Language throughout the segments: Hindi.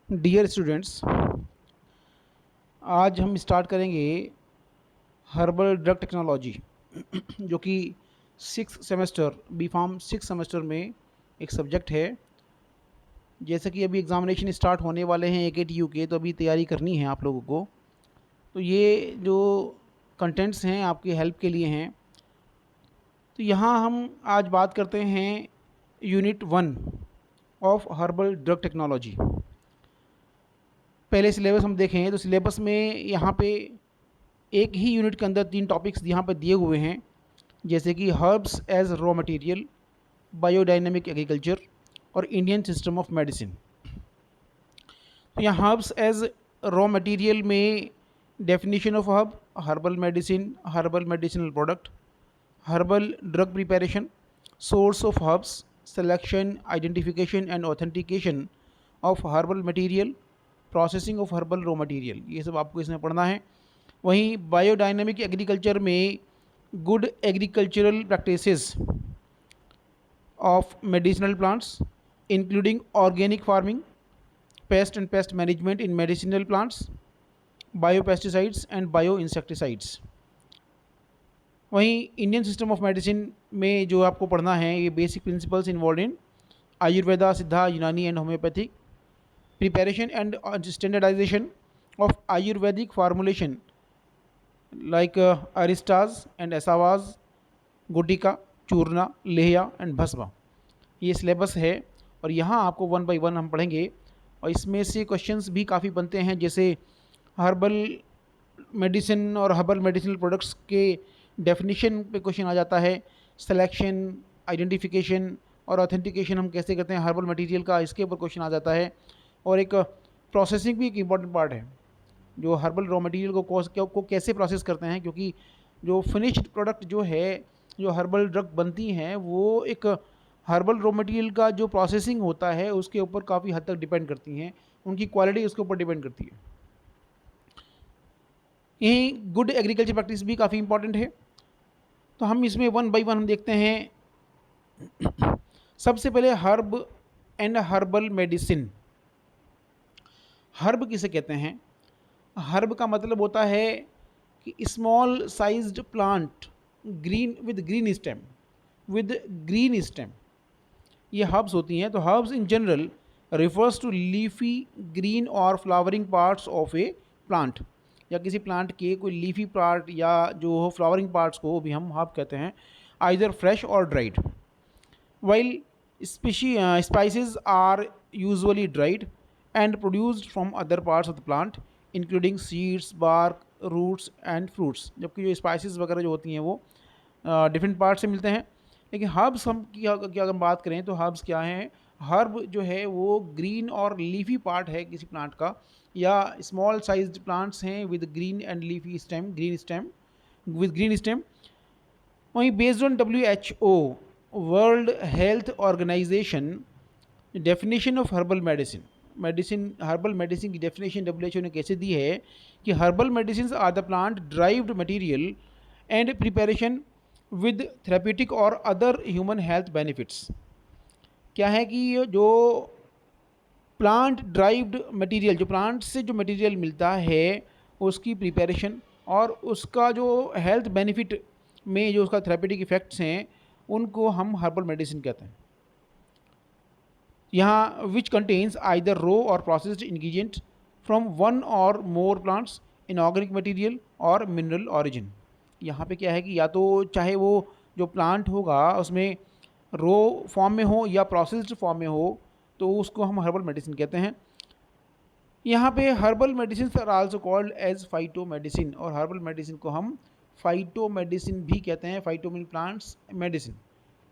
डियर स्टूडेंट्स, आज हम स्टार्ट करेंगे हर्बल ड्रग टेक्नोलॉजी जो कि six semester B Pharm six semester में एक सब्जेक्ट है। जैसे कि अभी एग्ज़ामिनेशन स्टार्ट होने वाले हैं AKTU के, तो अभी तैयारी करनी है आप लोगों को। तो ये जो कंटेंट्स हैं आपकी हेल्प के लिए हैं। तो यहाँ हम आज बात करते हैं unit 1 of herbal drug technology. पहले सिलेबस हम देखें तो सिलेबस में यहाँ पे एक ही यूनिट के अंदर 3 टॉपिक्स यहाँ पर दिए हुए हैं, जैसे कि herbs as raw material, biodynamic agriculture और इंडियन सिस्टम ऑफ मेडिसिन। तो यहाँ हर्ब्स एज रॉ मटेरियल में definition of herb, herbal medicine, herbal medicinal product, herbal drug preparation, source of herbs, selection, identification and authentication of herbal material, processing of herbal raw material, ये सब आपको इसमें पढ़ना है। वहीं बायोडायनेमिक एग्रीकल्चर में good agricultural practices of medicinal plants including organic farming, pest and pest management in medicinal plants, biopesticides and bio insecticides. वहीं इंडियन सिस्टम ऑफ मेडिसिन में जो आपको पढ़ना है, ये basic principles involve in Ayurveda, Siddha, Unani and homoeopathic, preparation and standardisation of Ayurvedic formulation like aristas and asavas, gutika, churna, lehya and bhasma. ये सिलेबस है और यहाँ आपको 1 बाय 1 हम पढ़ेंगे और इसमें से क्वेश्चंस भी काफ़ी बनते हैं, जैसे हर्बल मेडिसिन और हर्बल मेडिसिनल प्रोडक्ट्स के डेफिनेशन पे क्वेश्चन आ जाता है, सिलेक्शन, आइडेंटिफिकेशन और ऑथेंटिकेशन हम कैसे करते हैं हर्बल मटेरियल का, इसके ऊपर क्वेश्चन आ जाता है। और एक प्रोसेसिंग भी एक इम्पॉर्टेंट पार्ट है, जो हर्बल रॉ मटेरियल को कैसे प्रोसेस करते हैं, क्योंकि जो फिनिश्ड प्रोडक्ट जो है, जो हर्बल ड्रग बनती हैं, वो एक हर्बल रॉ मटेरियल का जो प्रोसेसिंग होता है उसके ऊपर काफ़ी हद तक डिपेंड करती हैं, उनकी क्वालिटी उसके ऊपर डिपेंड करती है। यही गुड एग्रीकल्चर प्रैक्टिस भी काफ़ी इंपॉर्टेंट है। तो हम इसमें 1 बाय 1 हम देखते हैं। सबसे पहले herb and herbal medicine. Herb किसे कहते हैं? हर्ब का मतलब होता है कि small sized plant green stem, ये हर्ब्स होती हैं। तो herbs in general refers to leafy, green और flowering parts of a plant, या किसी प्लांट के कोई लीफी पार्ट या जो फ्लावरिंग पार्ट्स को भी हम हर्ब कहते हैं, आइदर फ्रेश और dried. While spices are usually dried and produced from other parts of the plant including seeds, bark, roots and fruits. जबकि जो स्पाइसेस वगैरह जो होती हैं वो डिफरेंट पार्ट से मिलते हैं। लेकिन हर्ब्स हम की अगर बात करें तो हर्ब्स क्या हैं? हर्ब जो है वो ग्रीन और लीफी पार्ट है किसी प्लांट का, या स्मॉल साइज्ड प्लांट्स हैं with green and leafy stem, green stem. वहीं based on WHO world health organisation definition of herbal herbal medicine की डेफिनेशन WHO ने कैसे दी है कि herbal medicine are the plant derived material and preparation with therapeutic और अदर ह्यूमन हेल्थ बेनिफिट्स। क्या है कि जो प्लांट ड्राइव्ड मटेरियल, जो प्लांट से जो मटेरियल मिलता है उसकी प्रिपरेशन और उसका जो हेल्थ बेनिफिट में जो उसका थेरेप्यूटिक इफेक्ट्स हैं, उनको हम हर्बल मेडिसिन कहते हैं। यहाँ विच कंटेन्स आइदर रो और प्रोसेस्ड इंग्रेडिएंट फ्रॉम वन और मोर प्लांट्स इन ऑर्गेनिक मटेरियल और मिनरल ऑरिजिन। यहाँ पे क्या है कि या तो चाहे वो जो प्लांट होगा उसमें रो फॉर्म में हो या प्रोसेस्ड फॉर्म में हो, तो उसको हम हर्बल मेडिसिन कहते हैं। यहाँ पे herbal medicine are also called as phyto medicine, और हर्बल मेडिसिन को हम फाइटो मेडिसिन भी कहते हैं। फाइटो मीन प्लांट्स, मेडिसिन,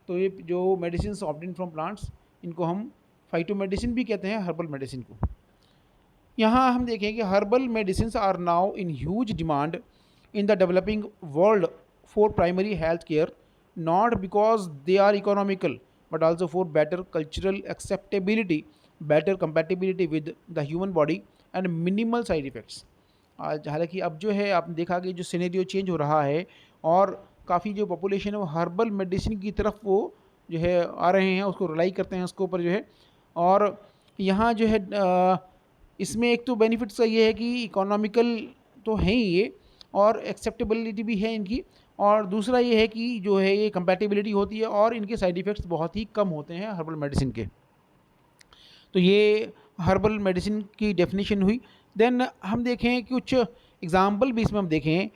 तो ये जो मेडिसिन ऑब्टेन फ्रॉम प्लांट्स, इनको हम फाइटो मेडिसिन भी कहते हैं, हर्बल मेडिसिन को। यहाँ हम देखें कि herbal medicine are now in huge demand in the developing world for primary health care, not because they are economical but also for better cultural acceptability, better compatibility with the human body and minimal side effects. आज हालांकि अब जो है आपने देखा कि जो सिनेरियो चेंज हो रहा है और काफ़ी जो पॉपुलेशन है वो हर्बल मेडिसिन की तरफ वो जो है आ रहे हैं, उसको रिलाई करते हैं उसके ऊपर जो है। और यहाँ जो है इसमें एक तो बेनिफिट्स का ये है कि इकोनॉमिकल तो है ही ये, और एक्सेप्टेबिलिटी भी है इनकी, और दूसरा ये है कि जो है ये कंपैटिबिलिटी होती है, और इनके साइड इफ़ेक्ट्स बहुत ही कम होते हैं हर्बल मेडिसिन के। तो ये हर्बल मेडिसिन की डेफिनेशन हुई। देन हम देखें कुछ एग्जाम्पल भी इसमें हम देखें।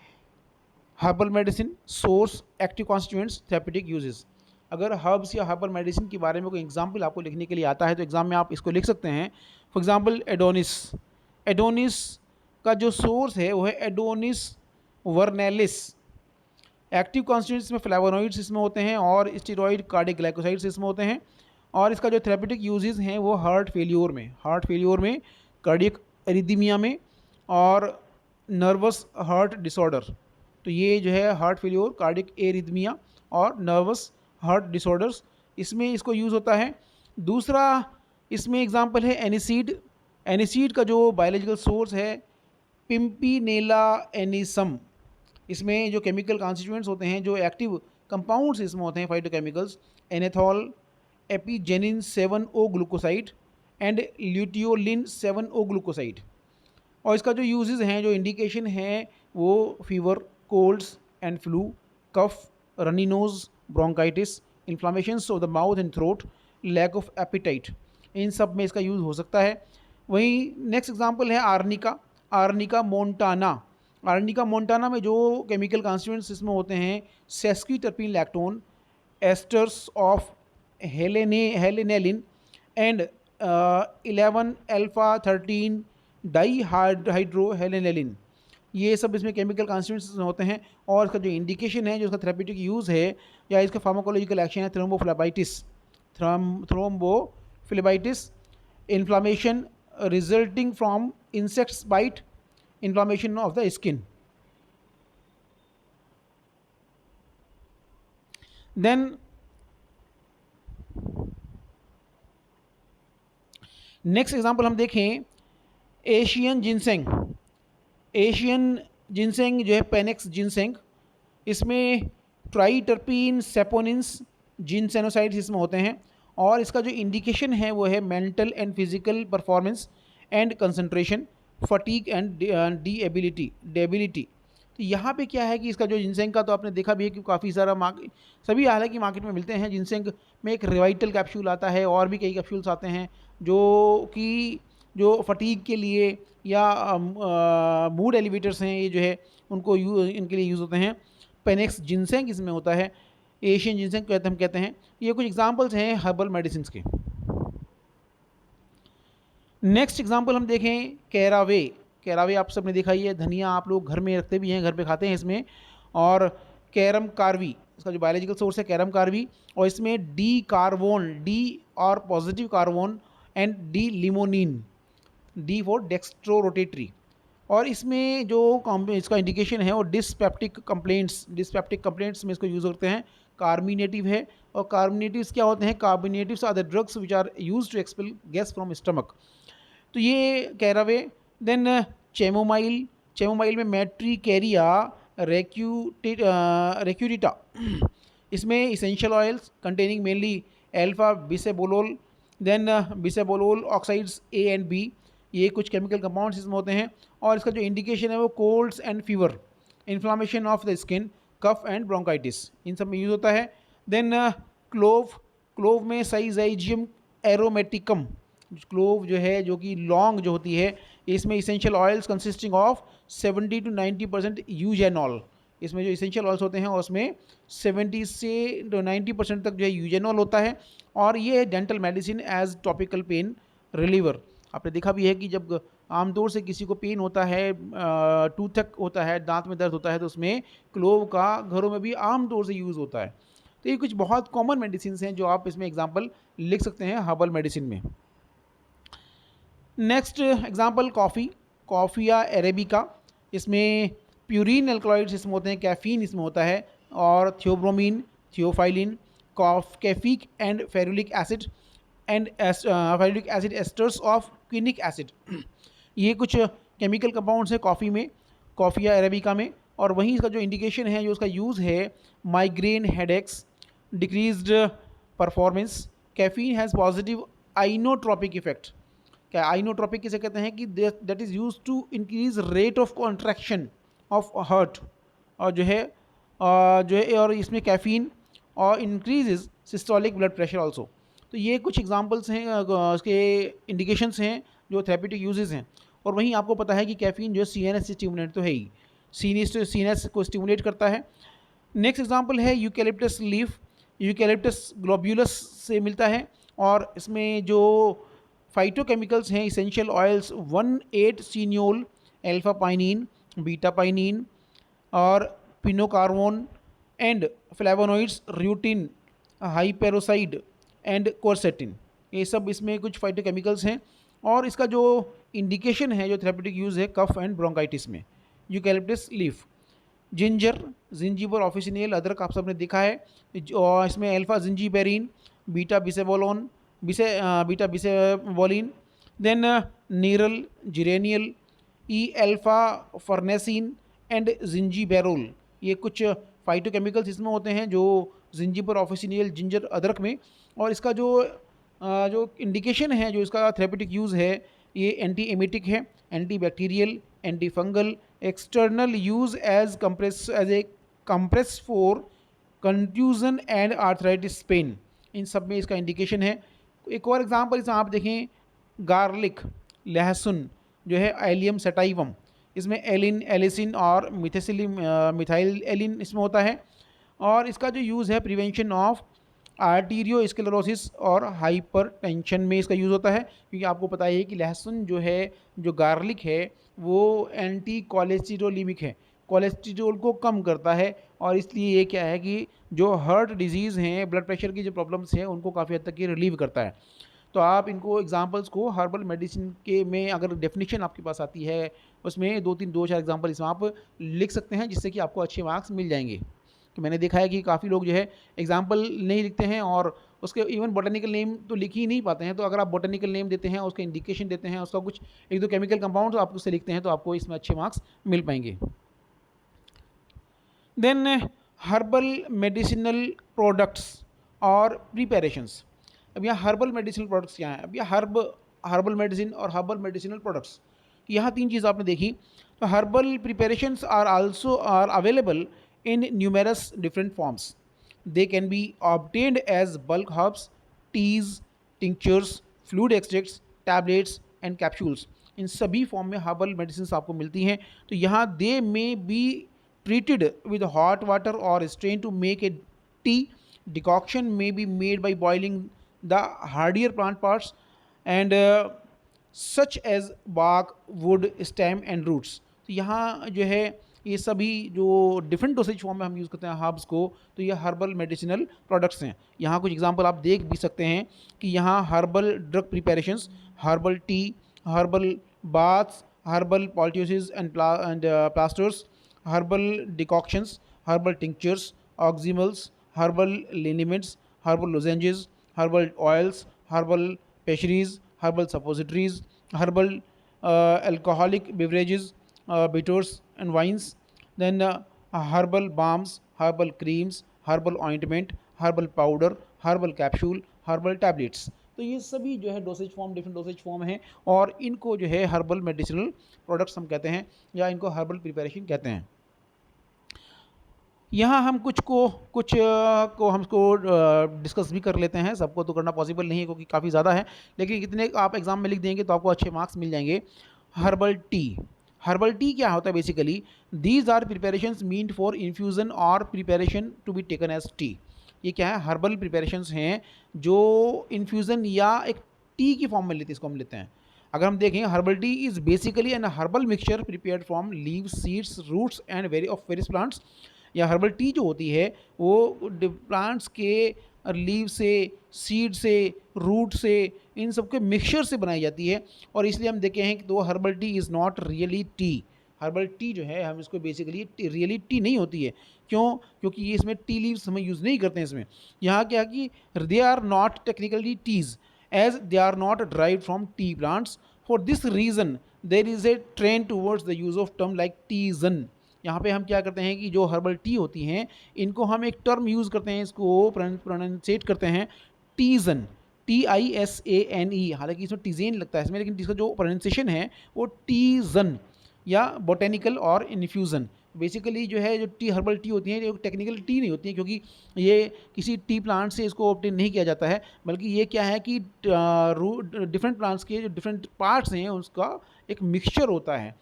Herbal medicine source, active constituents, therapeutic uses. अगर हर्ब्स या हर्बल मेडिसिन के बारे में कोई एग्जाम्पल आपको लिखने के लिए आता है तो एग्जाम में आप इसको लिख सकते हैं। For example Adonis. एडोनिस का जो सोर्स है वो है एडोनिस वर्नेलिस। एक्टिव कॉन्स्टिट्यूएंट्स में फ्लेवोनॉइड्स इसमें होते हैं और स्टेरॉइड कार्डिक ग्लाइकोसाइड्स इसमें होते हैं। और इसका जो थेरेपेटिक यूजेस हैं वो हार्ट फेलियोर में, कार्डियक एरिदमिया में, और नर्वस हार्ट डिसऑर्डर। तो ये जो है हार्ट फेलियोर, कार्डिक एरिदमिया और नर्वस हार्ट डिसऑर्डर्स, इसमें इसको यूज़ होता है। दूसरा इसमें एग्जांपल है एनिसीड। एनिसीड का जो बायोलॉजिकल सोर्स है पिम्पिनेला एनिसम। इसमें जो केमिकल कॉन्स्टिट्यूएंट्स होते हैं, जो एक्टिव कंपाउंड्स इसमें होते हैं phytochemicals, anethole, apigenin 7O glucoside and luteolin 7O glucoside. और इसका जो यूजेस हैं, जो इंडिकेशन है, वो fever, colds and flu, cough, runny nose, bronchitis, inflammations of the mouth and throat, lack of appetite, इन सब में इसका यूज़ हो सकता है। वहीं नेक्स्ट एग्जांपल है arnica. Arnica montana. Arnica montana में जो केमिकल कॉन्स्टिट्यूएंट्स इसमें होते हैं, sesquiterpene lactone, esters of helenalin and 11 alpha 13 डाईहाइड्रोहेलेनेलिन, ये सब इसमें केमिकल कॉन्स्टिट्यूएंट्स होते हैं। और इसका जो इंडिकेशन है, जो इसका थेरेप्यूटिक यूज़ है या इसका फार्माकोलॉजिकल एक्शन है, thrombophlebitis, inflammation resulting from insects bite, inflammation of the skin. Then next example हम देखें एशियन जिनसेंग। एशियन जिनसेंग जो है पेनेक्स जिनसेंग, इसमें ट्राइटर्पीन सेपोनिन्स जिनसेनोसाइड्स इसमें होते हैं। और इसका जो इंडिकेशन है वो है mental and physical performance and concentration, fatigue and debility. तो यहाँ पे क्या है कि इसका जो जिनसेंग का तो आपने देखा भी है कि काफ़ी सारा सभी हालांकि मार्केट में मिलते हैं। जिनसेंग में एक रिवाइटल कैप्सूल आता है और भी कई कैप्सूल्स आते हैं जो फटीग के लिए या मूड एलिवेटर्स हैं, ये जो है उनको इनके लिए यूज़ होते हैं। पेनेक्स जिनसेंग इसमें होता है, एशियन जिनसेंग हम कहते हैं। ये कुछ एग्जांपल्स हैं हर्बल मेडिसिन के। नेक्स्ट एग्जांपल हम देखें कैरावे। कैरावे आप सबने देखा ही है, धनिया आप लोग घर में रखते भी हैं, घर पे खाते हैं इसमें। और कैरम कार्वी, इसका जो बायोलॉजिकल सोर्स है कैरम कार्वी, और इसमें डी कार्बोन, डी और positive carvone and D limonene, D for dextro rotatory. और इसमें जो इसका इंडिकेशन है वो डिस्पेप्टिक कंप्लेंट्स में इसको यूज़ करते हैं। कार्मिनेटिव है, और कार्मिनेटिव्स क्या होते हैं? Carminatives are the drugs which are use to expel gas from stomach. तो ये कैरावे। देन चेमोमाइल में मैट्रिकेरिया रेक्यूरिटा, इसमें essential oils containing mainly alpha bisabolol, then bisabolol oxides A and B, ये कुछ केमिकल कंपाउंड्स इसमें होते हैं। और इसका जो इंडिकेशन है वो colds and fever, inflammation of the skin, cough and bronchitis, इन सब में यूज़ होता है। देन क्लोव में साइजाइजियम एरोमेटिकम, क्लोव जो है जो कि लौंग जो होती है, इसमें essential oils consisting of 70 to 90% eugenol, इसमें जो इसेंशियल ऑयल्स होते हैं उसमें 70 से 90% तक जो है यूजेनॉल होता है। और ये है dental medicine as topical pain reliever. आपने देखा भी है कि जब आमतौर से किसी को पेन होता है, टूथक होता है, दांत में दर्द होता है, तो उसमें क्लोव का घरों में भी आमतौर से यूज़ होता है। तो ये कुछ बहुत कॉमन मेडिसिन हैं जो आप इसमें एग्जाम्पल लिख सकते हैं हर्बल मेडिसिन में। नेक्स्ट एग्जाम्पल कॉफ़िया अरेबिका, इसमें प्यूरिन एल्कलॉइड्स इसमें होते हैं, कैफ़ीन इसमें होता है, और theobromine, theophylline, caffeic and ferulic acid and ferulic acid esters of quinic acid, ये कुछ केमिकल कंपाउंड्स हैं कॉफ़ी में, कॉफ़िया अरेबिका में। और वहीं इसका जो इंडिकेशन है, जो उसका यूज़ है, migraine, headaches, decreased performance, caffeine has positive inotropic effect, क्या आइनोट्रोपिक किसे कहते हैं कि that is use to increase rate of contraction of heart, और और इसमें कैफीन और increases systolic blood pressure also. तो ये कुछ एग्जांपल्स हैं, उसके इंडिकेशंस हैं जो थेरेप्यूटिक यूजेस हैं। और वहीं आपको पता है कि कैफीन जो सीएनएस से स्टिमुलेट तो है ही, सीएनएस को स्टिमुलेट करता है। नेक्स्ट एग्जांपल है यूकेलिप्टस लीफ, यूकेलिप्टस ग्लोब्यूलस से मिलता है, और इसमें जो फाइटोकेमिकल्स हैं essential oils 1,8 सीनियोल, alpha pinene, beta pinene और पिनोकार्बोन एंड फ्लेवोनोइड्स, रूटिन, हाइपेरोसाइड एंड कोर्सेटिन, ये सब इसमें कुछ फाइटोकेमिकल्स हैं। और इसका जो इंडिकेशन है, जो थेरेप्यूटिक यूज़ है कफ एंड ब्रोंकाइटिस में, eucalyptus leaf. Ginger, zingiber officinale, अदरक आप सबने देखा है, और इसमें alpha zingiberene, beta bisabolene, beta bisabolene, then neral, geranial, E alpha farnesene and zingiberol, ये कुछ फाइटोकेमिकल्स इसमें होते हैं जो जिंजीबर ऑफिसिनियल, जिंजर, अदरक में। और इसका जो इंडिकेशन है, जो इसका थेरेप्यूटिक यूज़ है, ये एंटी एमिटिक है, anti bacterial, anti fungal, external use as a compress for contusion and arthritis pain, इन सब में इसका इंडिकेशन है। एक और एग्जांपल इसमें आप देखें, गार्लिक, लहसुन जो है एलियम सेटाइवम, इसमें एलिन, एलिसिन और मिथाइल एलिन इसमें होता है। और इसका जो यूज़ है प्रिवेंशन ऑफ आर्टीरियोस्क्लेरोसिस और हाइपरटेंशन में इसका यूज़ होता है, क्योंकि आपको पता है कि लहसुन जो है, जो गार्लिक है, वो एंटी कोलेस्टेरोलिमिक है, कोलेस्ट्रॉल को कम करता है, और इसलिए ये क्या है कि जो हार्ट डिजीज़ हैं, ब्लड प्रेशर की जो प्रॉब्लम्स हैं, उनको काफ़ी हद तक ये रिलीव करता है। तो आप इनको एग्जांपल्स को हर्बल मेडिसिन के में अगर डेफिनेशन आपके पास आती है, उसमें 2-4 एग्जांपल इसमें आप लिख सकते हैं, जिससे कि आपको अच्छे मार्क्स मिल जाएंगे। तो मैंने देखा है कि काफ़ी लोग जो है एग्जांपल नहीं लिखते हैं, और उसके इवन बोटेनिकल नेम तो लिख ही नहीं पाते हैं। तो अगर आप बोटेनिकल नेम देते हैं, उसके इंडिकेशन देते हैं, उसका कुछ 1-2 केमिकल कंपाउंड आप उससे लिखते हैं, तो आपको इसमें अच्छे मार्क्स मिल पाएंगे। देन हर्बल मेडिसिनल प्रोडक्ट्स और प्रिपरेशंस। अब यहाँ हर्बल मेडिसिनल प्रोडक्ट्स क्या हैं? अब यह हर्बल मेडिसिन और हर्बल मेडिसिनल प्रोडक्ट्स, यहाँ 3 चीज़ आपने देखी। तो herbal preparations are available in numerous different forms. They can be obtained as bulk herbs, teas, tinctures, fluid extracts, tablets and capsules. इन सभी फॉर्म में हर्बल मेडिसिन आपको मिलती हैं। तो यहाँ they may be treated with hot water or strained to make a tea. Decoction may be made by boiling the hardier plant parts and such as bark, wood, stem and roots. तो यहाँ जो है ये सभी जो डिफरेंट डोसेज फॉर्म में हम यूज़ करते हैं हर्ब्स को, तो ये हर्बल मेडिसिनल प्रोडक्ट्स हैं। यहाँ कुछ एग्जांपल आप देख भी सकते हैं कि यहाँ herbal drug preparations, herbal tea, herbal baths, herbal poultices and plasters, herbal decoctions, herbal tinctures, oxymels, herbal liniments, herbal lozenges, herbal oils, herbal pessaries, herbal suppositories, herbal alcoholic beverages, bitters and wines, then herbal balms, herbal creams, herbal ointment, herbal powder, herbal capsule, herbal tablets. तो ये सभी जो है dosage form, different dosage form हैं, और इनको जो है हर्बल मेडिसिनल प्रोडक्ट्स हम कहते हैं, या इनको हर्बल प्रिपरेशन कहते हैं। यहाँ हम कुछ को हमको डिस्कस भी कर लेते हैं। सबको तो करना पॉसिबल नहीं है क्योंकि काफ़ी ज़्यादा है, लेकिन इतने आप एग्जाम में लिख देंगे तो आपको अच्छे मार्क्स मिल जाएंगे। हर्बल टी, हर्बल टी क्या होता है? Basically these are preparations meant for infusion और preparation to be taken as tea. ये क्या है? हर्बल प्रिपरेशंस हैं जो इन्फ्यूज़न या एक टी की फॉर्म में इसको हम लेते हैं। अगर हम देखें, herbal tea is basically an herbal mixture prepared from leaves, seeds, roots and various plants. या हर्बल टी जो होती है वो प्लांट्स के लीव से, सीड से, रूट से, इन सब के मिक्सचर से बनाई जाती है। और इसलिए हम देखे हैं कि तो herbal tea is not really T. Herbal tea जो है हम इसको बेसिकली रियली टी नहीं होती है। क्यों? क्योंकि ये इसमें टी लीव्स हम यूज़ नहीं करते हैं इसमें। यहाँ क्या कि they are not technically teas as they are not derived from tea plants. For this reason there is a trend towards the use of term like tisane. यहाँ पे हम क्या करते हैं कि जो हर्बल टी होती हैं इनको हम एक टर्म यूज़ करते हैं, इसको प्रोनाउंसिएट करते हैं टीजन। TISANE, हालांकि इसमें टीजेन लगता है इसमें, लेकिन इसका जो प्रोनाउंसिएशन है वो टीजन या बोटेनिकल और इन्फ्यूज़न। बेसिकली जो है जो टी हर्बल टी होती है, ये टेक्निकल टी नहीं होती है, क्योंकि ये किसी टी प्लांट से इसको ऑब्टेन नहीं किया जाता है, बल्कि ये क्या है कि डिफरेंट प्लांट्स के जो डिफरेंट पार्ट्स हैं उसका एक मिक्सचर होता है।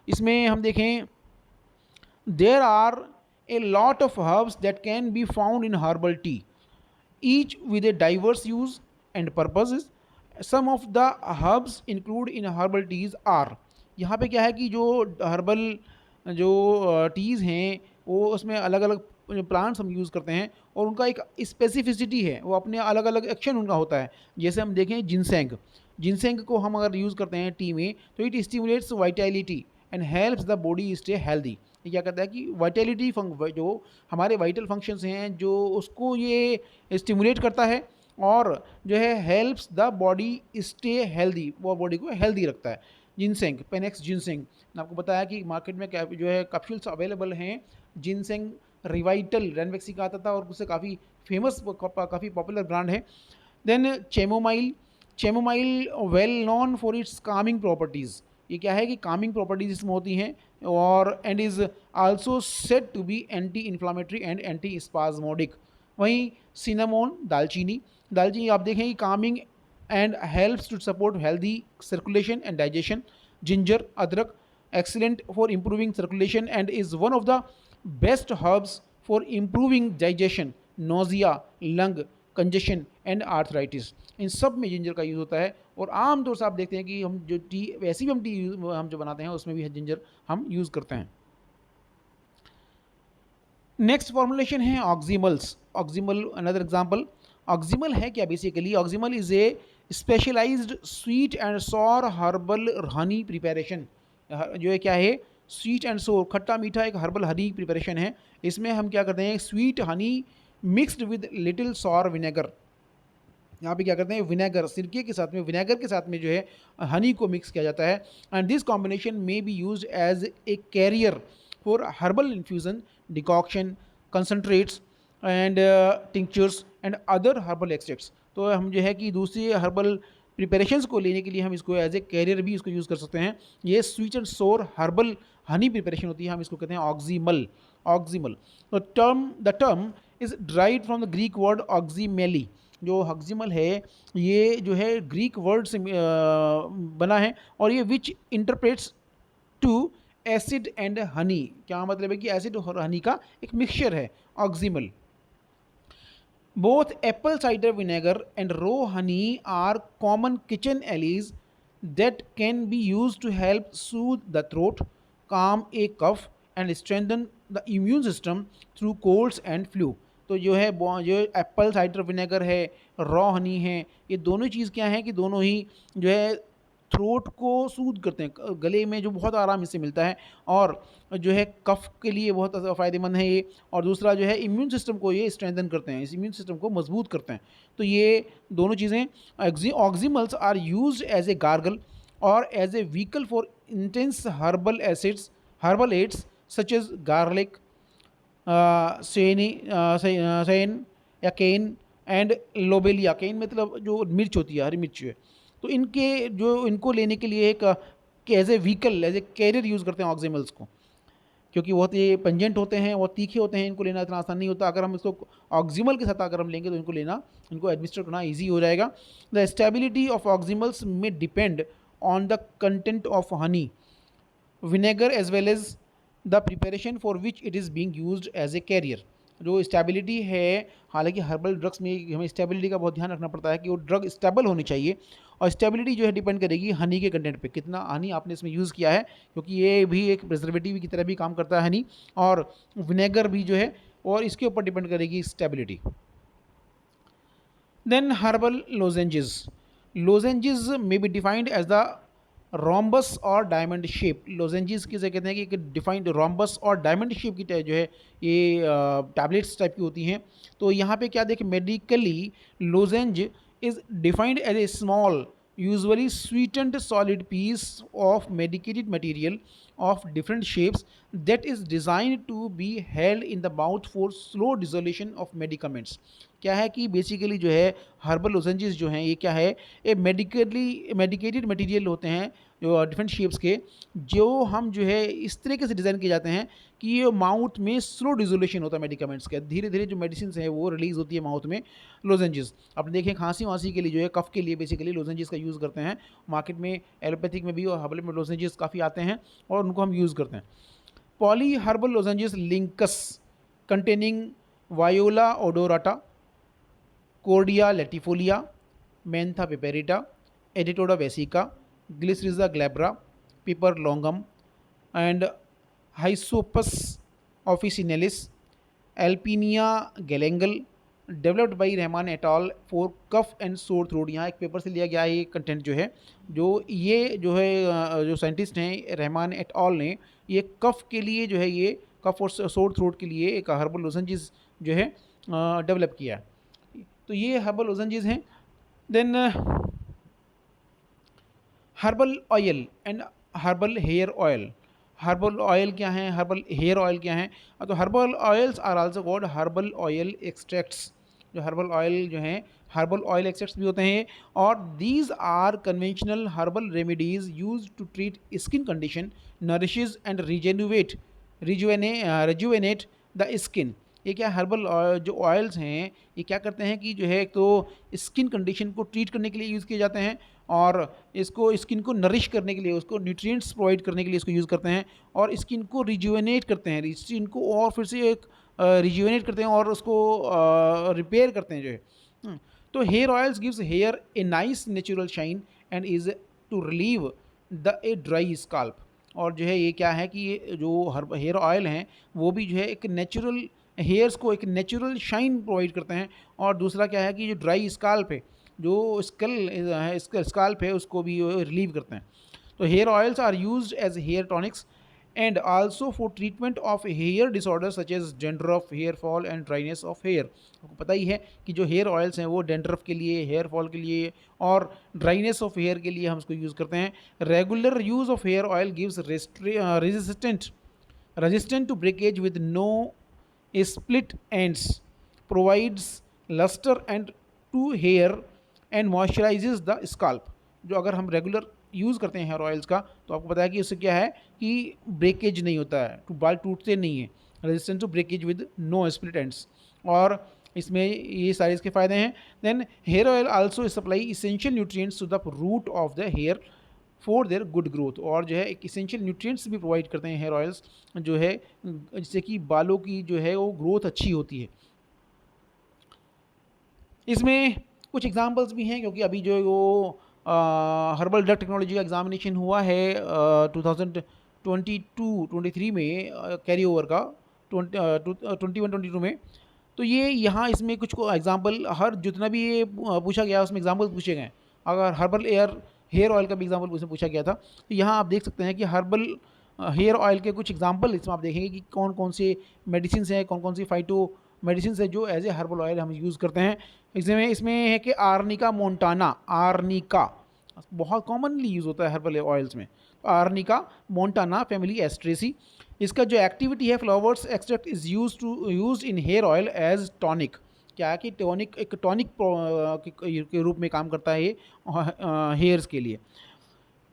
इसमें हम देखें, there are a lot of herbs that can be found in herbal tea, each with a diverse use and purposes. Some of the herbs included in herbal teas are, यहाँ पे क्या है कि जो हर्बल जो टीज़ हैं वो उसमें अलग अलग प्लांट्स हम यूज़ करते हैं और उनका एक स्पेसिफिसिटी है, वो अपने अलग अलग एक्शन उनका होता है। जैसे हम देखें जिनसेंग, जिनसेंग को हम अगर यूज़ करते हैं टी में तो it stimulates vitality and helps the body stay healthy. ये क्या कहता है कि वाइटैलिटी जो हमारे वाइटल फंक्शंस हैं जो उसको ये स्टिमुलेट करता है और जो है helps the body stay healthy, वो बॉडी को हेल्दी रखता है। जिनसेंग, पेनेक्स जिनसेंग, आपको बताया कि मार्केट में जो है कैप्सूल्स अवेलेबल हैं। जिनसेंग रिवाइटल रैनवैक्सी का आता था और उससे काफ़ी फेमस, काफ़ी पॉपुलर ब्रांड है। Then chamomile, chamomile well known for its calming properties, ये क्या है कि कामिंग प्रॉपर्टीज इसमें होती हैं और and is also said to be anti inflammatory and anti spasmodic. वहीं सिनामोन, दालचीनी, दालचीनी आप देखें कि calming and helps to support healthy circulation and digestion. Ginger, अदरक, excellent for improving circulation and is one of the best herbs for improving digestion, nausea, lung congestion and arthritis। इन सब में जिंजर का यूज़ होता है और आम तौर से आप देखते हैं कि हम जो टी, वैसी भी हम टी हम जो बनाते हैं उसमें भी जिंजर हम यूज़ करते हैं। नेक्स्ट फॉर्मुलेशन है ऑक्सीमल्स। ऑक्सीमल अनदर एग्जांपल, ऑक्सीमल है क्या basically? Oxymel is a specialised sweet and sour herbal honey preparation. जो है क्या है, स्वीट एंड सोर, खट्टा मीठा एक हर्बल हनी प्रिपरेशन है। इसमें हम क्या करते हैं, sweet honey mixed with little sour vinegar. यहाँ पे क्या करते हैं, विनेगर, सिरके के साथ में, विनेगर के साथ में जो है हनी को मिक्स किया जाता है। And this combination may be use as a carrier for herbal infusion, decoction, concentrates and tinctures and other herbal extracts. तो हम जो है कि दूसरी हर्बल प्रिपरेशंस को लेने के लिए हम इसको एज ए कैरियर भी इसको यूज़ कर सकते हैं। ये sweet and sour herbal honey preparation होती है, हम इसको कहते हैं oxymel. Oxymel the term is derived from the Greek word oxymeli. जो ऑक्सीमल है ये जो है ग्रीक वर्ड से बना है और ये which interprets to acid and honey. क्या मतलब है कि एसिड और हनी का एक मिक्सचर है ऑक्सीमल। Both apple cider vinegar and raw honey are common kitchen allies that can be used to help soothe the throat, calm a cough, and strengthen the immune system through colds and flu। तो जो है जो एप्पल साइडर विनेगर है, रॉ हनी है, ये दोनों चीज़ क्या है कि दोनों ही जो है थ्रोट को सूद करते हैं, गले में जो बहुत आराम इससे मिलता है और जो है कफ के लिए बहुत फ़ायदेमंद है ये। और दूसरा जो है इम्यून सिस्टम को ये स्ट्रेंथन करते हैं, इस इम्यून सिस्टम को मजबूत करते हैं। तो ये दोनों चीज़ें oxymels are used as a gargle और as a vehicle for intense herbal aids such as garlic, सैन या केन एंड लोबेलिया। केन मतलब जो मिर्च होती है, हरी मिर्च है। तो इनको लेने के लिए एक as a vehicle, as a carrier use करते हैं ऑक्सीमल्स को, क्योंकि बहुत ये पंजेंट होते हैं, बहुत तीखे होते हैं, इनको लेना इतना आसान नहीं होता। अगर हम इसको ऑक्सीमल के साथ अगर हम लेंगे तो इनको एडमिनिस्टर करना ईजी हो जाएगा। The stability of oxymels may depend on the content of honey, vinegar as well as the preparation for which it is being used as a carrier. जो स्टेबिलिटी है, हालांकि हर्बल ड्रग्स में हमें स्टेबिलिटी का बहुत ध्यान रखना पड़ता है कि वो ड्रग स्टेबल होनी चाहिए और स्टेबिलिटी जो है डिपेंड करेगी हनी के कंटेंट पे, कितना हनी आपने इसमें यूज़ किया है, क्योंकि ये भी एक प्रिजर्वेटिव की तरह भी काम करता है हनी, और विनेगर भी जो है, और इसके ऊपर डिपेंड करेगी stability. Then herbal lozenges may be defined as the rhombus और डायमंड शेप। लोजेंजेस किसे कहते हैं कि डिफाइंड रोम्बस और डायमंड शेप की जो है ये टैबलेट्स टाइप की होती हैं। तो यहाँ पे क्या देखें, medically lozenge is defined as a small, usually sweetened solid piece of medicated material of different shapes that is designed to be held in the mouth for slow dissolution of medicaments। क्या है कि बेसिकली जो है हर्बल लोजेंजेस जो हैं ये क्या है, ये मेडिकेटेड मटेरियल होते हैं जो डिफरेंट शेप्स के, जो हम जो है इस तरीके से डिज़ाइन किए जाते हैं कि ये माउथ में स्लो डिजोल्यूशन होता है मेडिकामेंट्स का, धीरे धीरे जो मेडिसिन है वो रिलीज़ होती है माउथ में। लोजेंजेस आप देखें खांसी वांसी के लिए जो है, कफ के लिए बेसिकली लोजेंजेस का यूज़ करते हैं। मार्केट में एलोपैथिक में भी और हर्बल में लोजेंजेस काफ़ी आते हैं और उनको हम यूज़ करते हैं। Poly herbal lozenges linctus containing viola odorata, cordia latifolia, mentha piperita, adhatoda vasica, glycyrrhiza glabra, piper longum and hyssopus officinalis, alpinia galanga, developed by Rahman et al for cough and sore throat. यहाँ एक पेपर से लिया गया है ये कंटेंट जो है, जो ये जो है जो साइंटिस्ट हैं रहमान एटॉल ने ये कफ के लिए जो है, ये कफ और सोर थ्रोट के लिए एक हर्बल लोजेंजेस जो है डेवलप किया है। तो ये हर्बल लोजेंजेस हैं। Then herbal oil and herbal hair oil. Herbal oil क्या है, हर्बल हेयर ऑयल क्या है? तो herbal oils are also called herbal oil extracts. जो हर्बल ऑयल जो हैं हर्बल ऑयल एक्सट्रैक्ट्स भी होते हैं, और these are conventional herbal remedies use to treat skin condition, nourishes and rejuvenate the skin. ये क्या हर्बल जो ऑयल्स हैं ये क्या करते हैं कि जो है एक तो स्किन कंडीशन को ट्रीट करने के लिए यूज़ किए जाते हैं, और इसको स्किन को नरिश करने के लिए, उसको न्यूट्रिएंट्स प्रोवाइड करने के लिए इसको यूज़ करते हैं, और स्किन को रिजुवेनेट करते हैं, स्किन को और फिर से एक रिजुवेनेट करते हैं और उसको रिपेयर करते हैं जो है। तो hair oils gives hair a nice natural shine and is to relieve the a dry scalp. और जो है ये क्या है कि ये जो हेयर ऑयल हैं वो भी जो है एक नेचुरल हेयर्स को एक नेचुरल शाइन प्रोवाइड करते हैं, और दूसरा क्या है कि जो ड्राई स्काल्प है, जो स्काल्प है उसको भी रिलीव करते हैं। तो hair oils are used as hair tonics and also for treatment of hair disorder such as dandruff, hair fall and dryness of hair. आपको पता ही है कि जो हेयर ऑयल्स हैं वो डेंड्रफ के लिए, हेयर फॉल के लिए और ड्राइनेस ऑफ हेयर के लिए हम उसको यूज़ करते हैं। Regular use of hair oil gives resistant to breakage with no split ends, provides luster and to hair and moisturizes the scalp। जो अगर हम रेगुलर यूज़ करते हैं हेयर ऑयल्स का तो आपको पता है कि उससे क्या है कि ब्रेकेज नहीं होता है, बाल टूटते नहीं है, resistant to breakage with no split ends, और इसमें ये सारे इसके फ़ायदे हैं। Then hair oil also supply essential nutrients to the root of the hair for their good growth. और जो है एक इसेंशियल न्यूट्रिएंट्स भी प्रोवाइड करते हैं हेयर ऑयल्स जो है, जिससे कि बालों की जो है वो ग्रोथ अच्छी होती है। इसमें कुछ एग्जांपल्स भी हैं, क्योंकि अभी जो वो हर्बल ड्रग टेक्नोलॉजी का एग्जामिनेशन हुआ है 2022-23 में, कैरी ओवर का 21-22 में। तो ये यहाँ इसमें कुछ को एग्जांपल, हर जितना भी ये पूछा गया उसमें एग्जांपल पूछे गए। अगर हर्बल हेयर ऑयल का भी एग्जांपल उसमें पूछा गया था, तो यहाँ आप देख सकते हैं कि हर्बल हेयर ऑयल के कुछ एग्जांपल इसमें आप देखेंगे कि कौन कौन से मेडिसिन हैं, कौन कौन सी फाइटो मेडिसिन है जो एज ए हर्बल ऑयल हम यूज़ करते हैं। इसमें है कि आर्निका मोंटाना, आर्निका बहुत कॉमनली यूज़ होता है हर्बल ऑयल्स में। आर्निका मोंटाना फैमिली एस्ट्रेसी, इसका जो एक्टिविटी है flowers extract is used in hair oil as tonic. क्या है कि टॉनिक एक टॉनिक के रूप में काम करता है ये हेयर्स के लिए।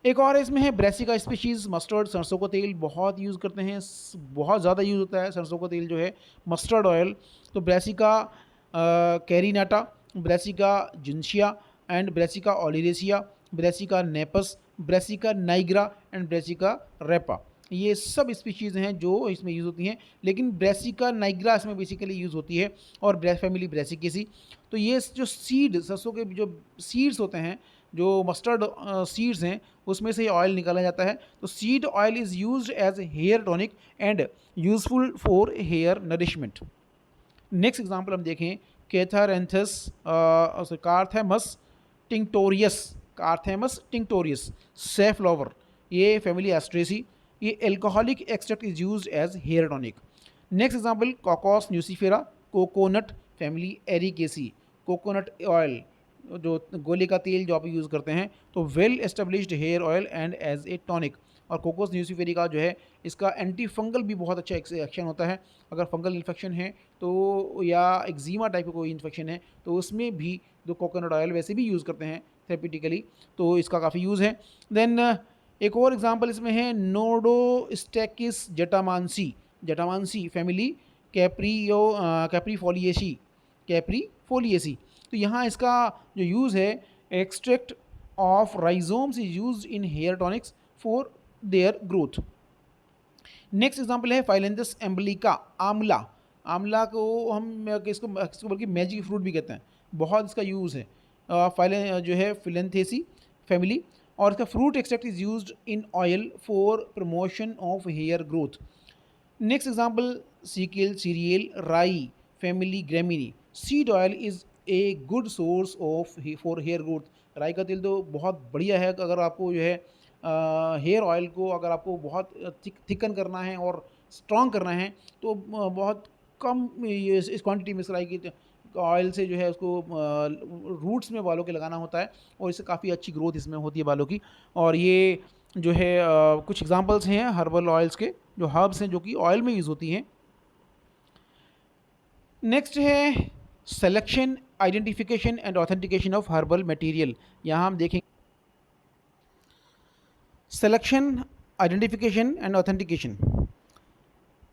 एक और इसमें है ब्रेसिका स्पीशीज़ मस्टर्ड, सरसों का तेल बहुत यूज़ करते हैं, बहुत ज़्यादा यूज़ होता है सरसों का तेल जो है, मस्टर्ड ऑयल। तो brassica carinata, brassica juncea and brassica oleracea, brassica napus, brassica nigra and brassica rapa, ये सब स्पीशीज़ हैं जो इसमें यूज़ होती हैं। लेकिन ब्रेसिका नाइग्रा इसमें बेसिकली यूज़ होती है, और फैमिली ब्रेसिकेसी। तो ये जो सीड, सरसों के जो सीड्स होते हैं, जो मस्टर्ड सीड्स हैं उसमें से ऑयल निकाला जाता है। तो seed oil is used as hair tonic and useful for hair nourishment. Next example हम देखें, कैथारेंथस कार्थेमस टिंक्टोरियस सेफ्लावर, ये फैमिली एस्ट्रेसी, ये alcoholic extract is used as hair tonic. Next example cocos nucifera, coconut family arecaceae, coconut oil जो गोले का तेल जो आप यूज़ करते हैं, तो well established hair oil and as a tonic. और कोकोस न्यूसिफेरी जो है इसका एंटी फंगल भी बहुत अच्छा एक्शन होता है। अगर फंगल इन्फेक्शन है तो, या एक्जिमा टाइप का कोई इन्फेक्शन है, तो उसमें भी जो कोकोनट ऑयल वैसे भी यूज़ करते हैं थेरेपिटिकली, तो इसका काफ़ी यूज़ है। देन एक और एग्जांपल इसमें है Nardostachys jatamansi, Jatamansi family Caprifoliaceae, Caprifoliaceae. तो यहाँ इसका जो यूज़ है, extract of rhizomes is used in hair tonics for their growth. Next example है फाइलेंथस एम्बलिका, आंवला। आंवला को हम इसको बल्कि मैजिक फ्रूट भी कहते हैं, बहुत इसका यूज़ है। फाइलें जो है फिलेंथेसी फैमिली, और इसका fruit extract is used in oil for promotion of hair growth. Next example secale cereale rye family gramineae, seed oil is a good source of for hair growth. राई का तेल तो बहुत बढ़िया है, अगर आपको जो है हेयर ऑयल को अगर आपको बहुत थिकन करना है और स्ट्रॉन्ग करना है तो बहुत कम इस क्वांटिटी में राई की ऑयल से जो है उसको रूट्स में बालों के लगाना होता है, और इससे काफ़ी अच्छी ग्रोथ इसमें होती है बालों की। और ये जो है कुछ एग्जांपल्स हैं हर्बल ऑयल्स के, जो हर्ब्स हैं जो कि ऑयल में यूज़ होती हैं। नेक्स्ट है selection, identification and authentication of herbal material. यहाँ हम देखेंगे सिलेक्शन, आइडेंटिफिकेशन एंड ऑथेंटिकेशन।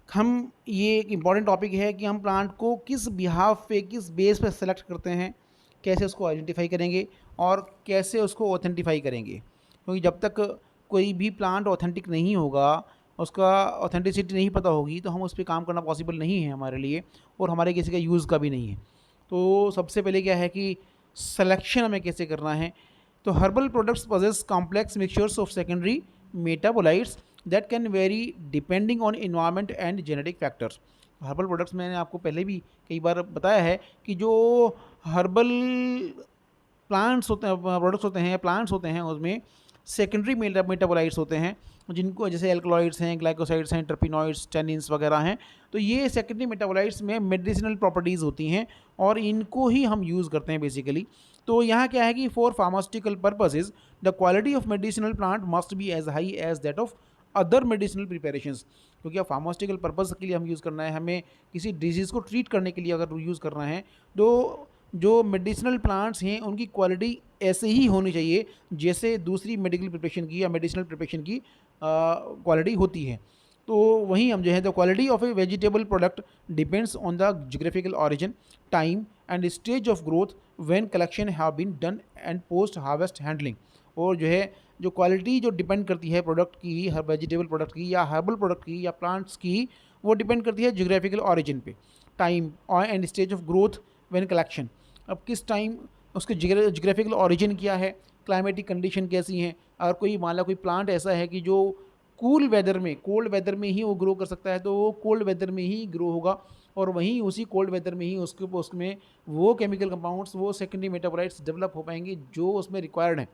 हम ये एक इम्पॉर्टेंट टॉपिक है कि हम प्लांट को किस बिहाफ पे, किस बेस पे सेलेक्ट करते हैं, कैसे उसको आइडेंटिफाई करेंगे और कैसे उसको ऑथेंटिफाई करेंगे। क्योंकि जब तक कोई भी प्लांट ऑथेंटिक नहीं होगा, उसका ऑथेंटिसिटी नहीं पता होगी, तो हम उस पर काम करना पॉसिबल नहीं है हमारे लिए, और हमारे किसी का यूज़ का भी नहीं है। तो सबसे पहले क्या है कि सिलेक्शन हमें कैसे करना है। तो herbal products possess complex mixtures of secondary metabolites that can vary depending on environment and genetic factors. Herbal products मैंने आपको पहले भी कई बार बताया है कि जो हर्बल प्लांट्स होते हैं, प्रोडक्ट्स होते हैं, प्लांट्स होते हैं, उसमें सेकेंडरी मेटाबोलाइट्स होते हैं, जिनको जैसे एल्कलॉइड्स हैं, ग्लाइकोसाइड्स हैं, टर्पिनॉइड्स, टेनिन्स वगैरह हैं। तो ये सेकेंडरी मेटाबोलाइट्स में मेडिसिनल प्रॉपर्टीज़ होती हैं और इनको ही हम यूज़ करते हैं बेसिकली। तो यहाँ क्या है कि for pharmaceutical purposes the quality of medicinal plant must be as high as that of other medicinal preparations. क्योंकि अब फार्मास्यूटिकल पर्पज़ के लिए हम यूज़ करना है, हमें किसी डिजीज़ को ट्रीट करने के लिए अगर यूज़ करना है, तो जो मेडिसिनल प्लांट्स हैं उनकी क्वालिटी ऐसे ही होनी चाहिए जैसे दूसरी मेडिकल प्रिपरेशन की या मेडिसिनल प्रिपरेशन की क्वालिटी होती है। तो वहीं हम जो है the quality of a vegetable product depends on the geographical origin, time and stage of growth when collection have been done and post harvest handling. और जो है जो क्वालिटी जो डिपेंड करती है प्रोडक्ट की, हर वेजिटेबल प्रोडक्ट की या हर्बल प्रोडक्ट की या प्लांट्स की, वो डिपेंड करती है जियोग्राफिकल ऑरिजिन पे, time and stage of growth when collection. अब किस टाइम उसके जियोग्राफिकल ऑरिजिन क्या है, क्लाइमेटिक कंडीशन कैसी हैं। अगर कोई मान लो कोई प्लांट ऐसा है कि जो कूल वेदर में, कोल्ड वेदर में ही वो ग्रो कर सकता है, तो वो कोल्ड वेदर में ही ग्रो होगा, और वहीं उसी कोल्ड वेदर में ही उसमें वो केमिकल कंपाउंड्स, वो सेकेंडरी मेटाबोलाइट्स डेवलप हो पाएंगे जो उसमें रिक्वायर्ड है।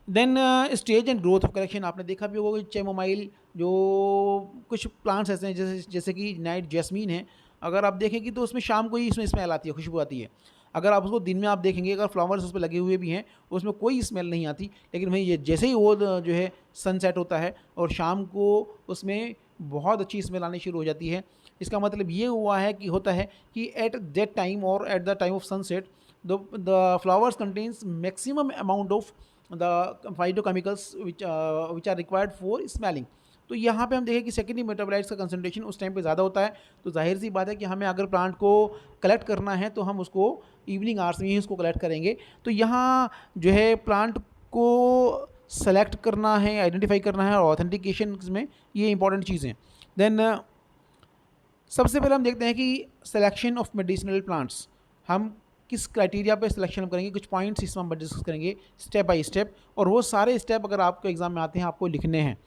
Then stage and growth of collection, आपने देखा भी होगा कि चैमोमाइल, जो कुछ प्लांट्स ऐसे हैं जैसे कि नाइट जैस्मीन है, अगर आप देखेंगे तो उसमें शाम को ही इसमें स्मेल आती है, खुशबू आती है। अगर आप उसको दिन में आप देखेंगे, अगर फ्लावर्स उस पर लगे हुए भी हैं, उसमें कोई स्मेल नहीं आती। लेकिन वहीं जैसे ही वो जो है सनसेट होता है और शाम को उसमें बहुत अच्छी स्मेल आनी शुरू हो जाती है। इसका मतलब ये हुआ है कि होता है कि एट दैट टाइम और at the time of sunset the flowers contains maximum amount of the phytochemicals which are required for smelling. तो यहाँ पे हम देखें कि सेकेंडरी मेटाबोलाइट्स का कंसंट्रेशन उस टाइम पे ज़्यादा होता है। तो जाहिर सी बात है कि हमें अगर प्लांट को कलेक्ट करना है तो हम उसको इवनिंग आवर्स में ही उसको कलेक्ट करेंगे। तो यहाँ जो है प्लांट को सेलेक्ट करना है, आइडेंटिफाई करना है, और ऑथेंटिकेशन में ये इंपॉर्टेंट चीज़ें। देन सबसे पहले हम देखते हैं कि सिलेक्शन ऑफ मेडिसिनल प्लांट्स, हम किस क्राइटेरिया पे सिलेक्शन करेंगे, कुछ पॉइंट्स इसमें हम डिस्कस करेंगे स्टेप बाय स्टेप, और वो सारे स्टेप अगर आपको एग्जाम में आते हैं आपको लिखने हैं।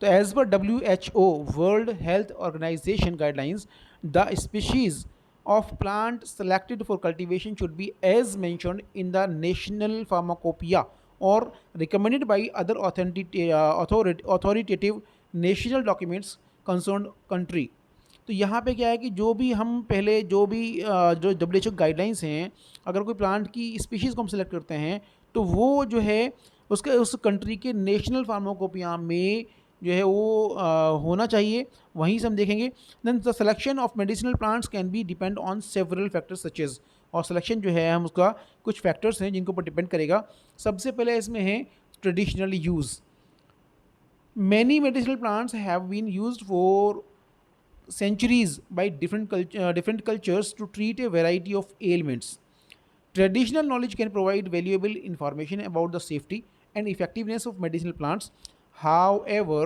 तो as per WHO world health organisation guidelines, the species of plant selected for cultivation should be as mentioned in the national pharmacopoeia और recommended by other authoritative national documents concern country. तो यहाँ पे क्या है कि जो भी हम पहले जो WHO गाइडलाइंस हैं, अगर कोई प्लांट की स्पीशीज़ को हम सेलेक्ट करते हैं तो वो जो है उसके उस कंट्री के नेशनल फार्माकोपिया में जो है वो होना चाहिए, वहीं से हम देखेंगे। Then the selection of medicinal plants can be depend on several factors such as, और सिलेक्शन जो है हम उसका कुछ फैक्टर्स हैं जिनके ऊपर डिपेंड करेगा। सबसे पहले इसमें है traditional use. Many medicinal plants have been used for centuries by different cultures to treat a variety of ailments. Traditional knowledge can provide valuable information about the safety and effectiveness of medicinal plants. However,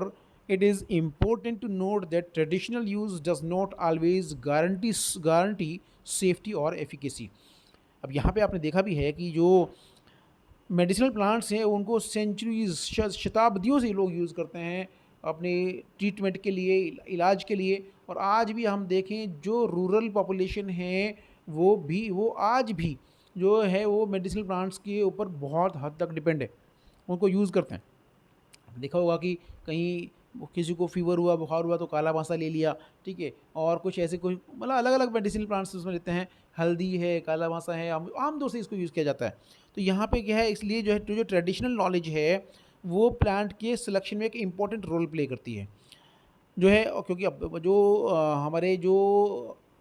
it is important to note that traditional use does not always guarantee safety or efficacy. अब यहाँ पे आपने देखा भी है कि जो मेडिसिनल प्लांट्स हैं उनको सेंचुरीज शताब्दियों से लोग यूज़ करते हैं अपने ट्रीटमेंट के लिए, इलाज के लिए। और आज भी हम देखें जो रूरल पॉपुलेशन है वो आज भी जो है वो मेडिसिनल प्लांट्स के ऊपर बहुत हद तक डिपेंड है, उनको यूज़ करते हैं। देखा होगा कि कहीं किसी को फीवर हुआ, बुखार हुआ तो काला बासा ले लिया, ठीक है, और कुछ ऐसे कोई मतलब अलग अलग मेडिसिनल प्लांट्स उसमें लेते हैं, हल्दी है, काला बासा है, आम तौर से इसको यूज़ किया जाता है। तो यहाँ पे क्या है, इसलिए जो है जो ट्रेडिशनल नॉलेज है वो प्लांट के सिलेक्शन में एक इम्पॉर्टेंट रोल प्ले करती है जो है, क्योंकि अब जो हमारे जो